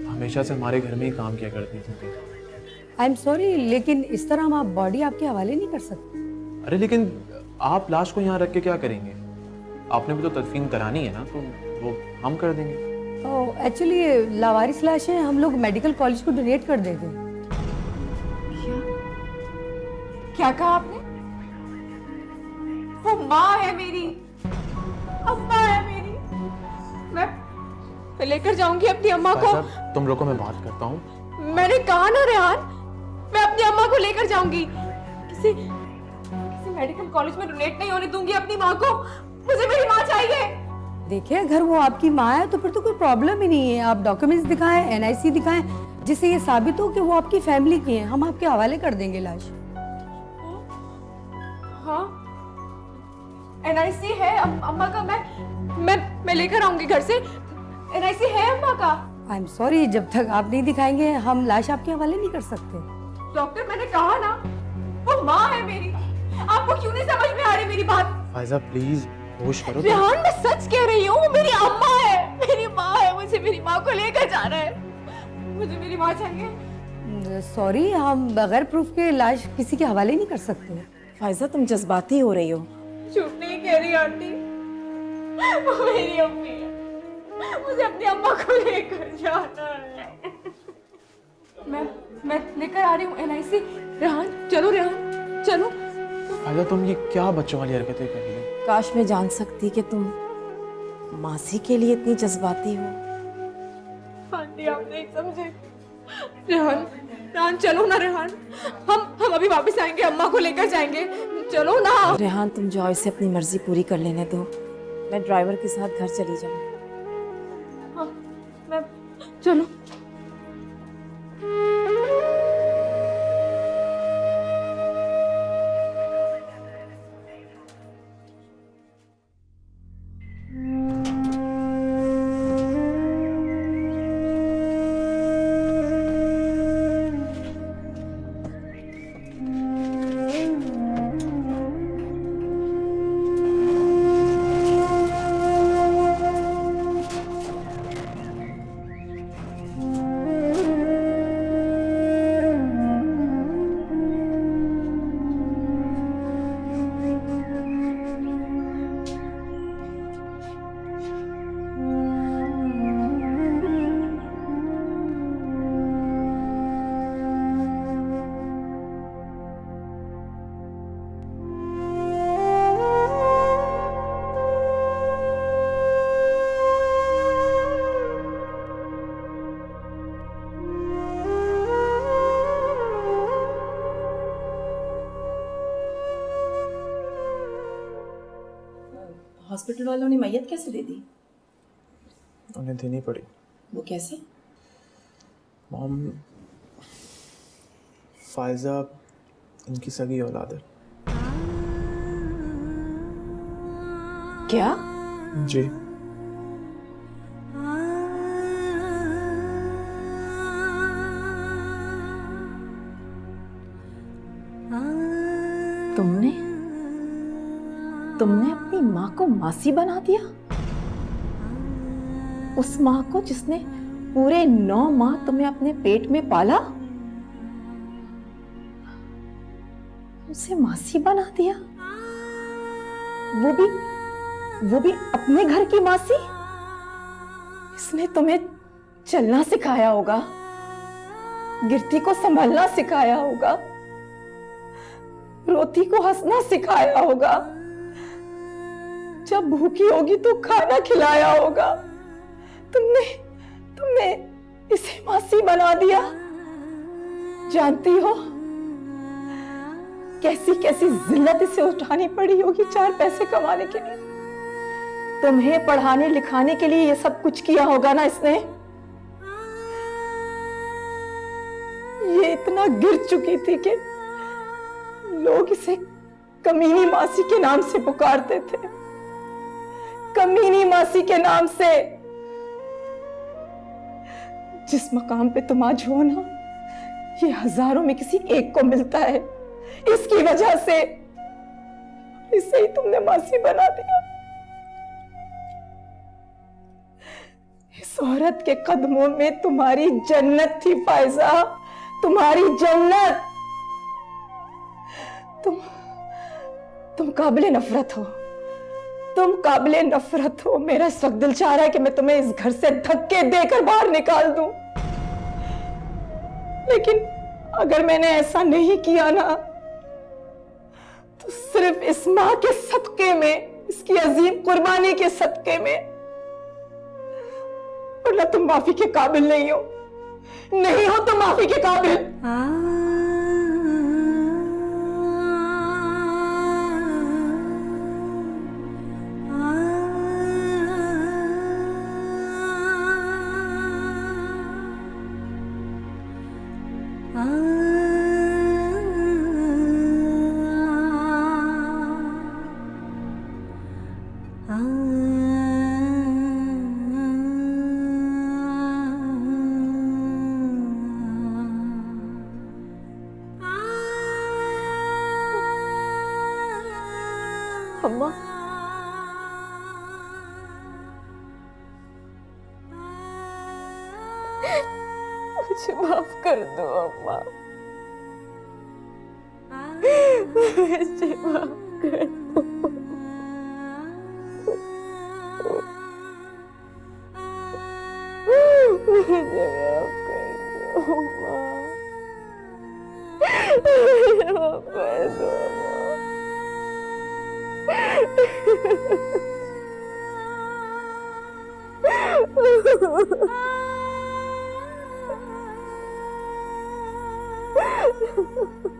हमेशा से हमारे घर में ही काम किया करती थी। आई एम सॉरी, लेकिन इस तरह हम आप बॉडी आपके हवाले नहीं कर सकते। अरे लेकिन आप लाश को यहाँ रख के क्या करेंगे? आपने भी तो तदफीन करानी है ना, तो वो हम कर देंगे। एक्चुअली लावारिस लाश है, हम लोग मेडिकल कॉलेज को डोनेट कर देते हैं। क्या कहा आपने? वो माँ है मेरी, अम्मा है मेरी। मैं लेकर जाऊंगी अपनी अम्मा को। तुम रुको, मैं बात करता हूँ। मैंने कहा ना रेहान, मैं अपनी अम्मा को लेकर जाऊंगी। किसी मेडिकल कॉलेज में डोनेट नहीं होने दूंगी अपनी माँ को। मुझे मेरी माँ चाहिए। देखिए, अगर वो आपकी माँ है तो फिर तो कोई प्रॉब्लम ही नहीं है। आप डॉक्यूमेंट्स दिखाएं, एनआईसी दिखाएं, जिससे ये साबित हो कि वो आपकी फैमिली की है। हम आपके हवाले कर देंगे लाश। हाँ एनआईसी है अम्मा का। मैं लेकर आऊंगी घर से। एनआईसी है अम्मा का। आई एम सॉरी, जब तक आप नहीं दिखाएंगे हम लाश आपके हवाले नहीं कर सकते। डॉक्टर मैंने कहा ना, वो माँ है मेरी। आपको क्यों नहीं समझ में आ रही मेरी बात? फायजा प्लीज होश करो। रेहान मैं सच कह रही हूँ, वो मेरी अम्मा है, मेरी माँ है। मुझे मेरी माँ को लेकर जाना है। मुझे मेरी माँ चाहिए। सॉरी, हम बगैर प्रूफ के लाश किसी के हवाले नहीं कर सकते। फायजा तुम जज्बाती हो रही हो। झूठ नहीं कह रही आंटी, वो मेरी अम्मी है। मुझे अपनी अम्मा को लेकर जाना है। मैं लेकर आ रही हूँ एनआईसी। रेहान चलो, रेहान चलो। फायजा तुम ये क्या बच्चों वाली हरकतें कर रही हो? काश मैं जान सकती कि तुम मासी के लिए इतनी जज्बाती हो। आंटी आप नहीं समझे। रेहान चलो ना रेहान, हम अभी वापस आएंगे, अम्मा को लेकर जाएंगे। चलो ना। रेहान तुम जाओ, इसे अपनी मर्जी पूरी कर लेने दो। मैं ड्राइवर के साथ घर चली जाऊँ। हाँ, मैं चलो। हॉस्पिटल वालों ने मैयत कैसे दे दी? उन्हें देनी पड़ी। वो कैसे? मॉम, फायजा इनकी सगी औलाद है। क्या? जी। तुमने अपनी माँ को मासी बना दिया? उस माँ को जिसने पूरे 9 माह तुम्हें अपने पेट में पाला, उसे मासी बना दिया? वो भी अपने घर की मासी? इसने तुम्हें चलना सिखाया होगा, गिरती को संभलना सिखाया होगा, रोती को हंसना सिखाया होगा, जब भूखी होगी तो खाना खिलाया होगा। तुमने इसे मासी बना दिया। जानती हो कैसी कैसी जिल्लत इसे उठानी पड़ी होगी 4 पैसे कमाने के लिए। तुम्हें पढ़ाने लिखाने के लिए ये सब कुछ किया होगा ना इसने। ये इतना गिर चुकी थी कि लोग इसे कमीनी मासी के नाम से पुकारते थे, कमीनी मासी के नाम से। जिस मकाम पे तुम आज हो ना, ये हजारों में किसी एक को मिलता है। इसकी वजह से इसे ही तुमने मासी बना दिया। इस औरत के कदमों में तुम्हारी जन्नत थी फायजा, तुम्हारी जन्नत। तुम काबिले नफरत हो, तुम काबिले नफरत हो। मेरा इस वक्त दिल चाह रहा है कि मैं तुम्हें इस घर से धक्के देकर बाहर निकाल दूं, लेकिन अगर मैंने ऐसा नहीं किया ना, तो सिर्फ इस मां के सदके में, इसकी अजीम कुर्बानी के सदके में। वरना तुम माफी के काबिल नहीं हो, नहीं हो तुम माफी के काबिल। अम्मा, मुझे माफ कर दो अम्मा, मुझे माफ कर दो। मुझे माफ कर दो अम्मा, मुझे माफ कर दो अम्मा। Ha ha ha.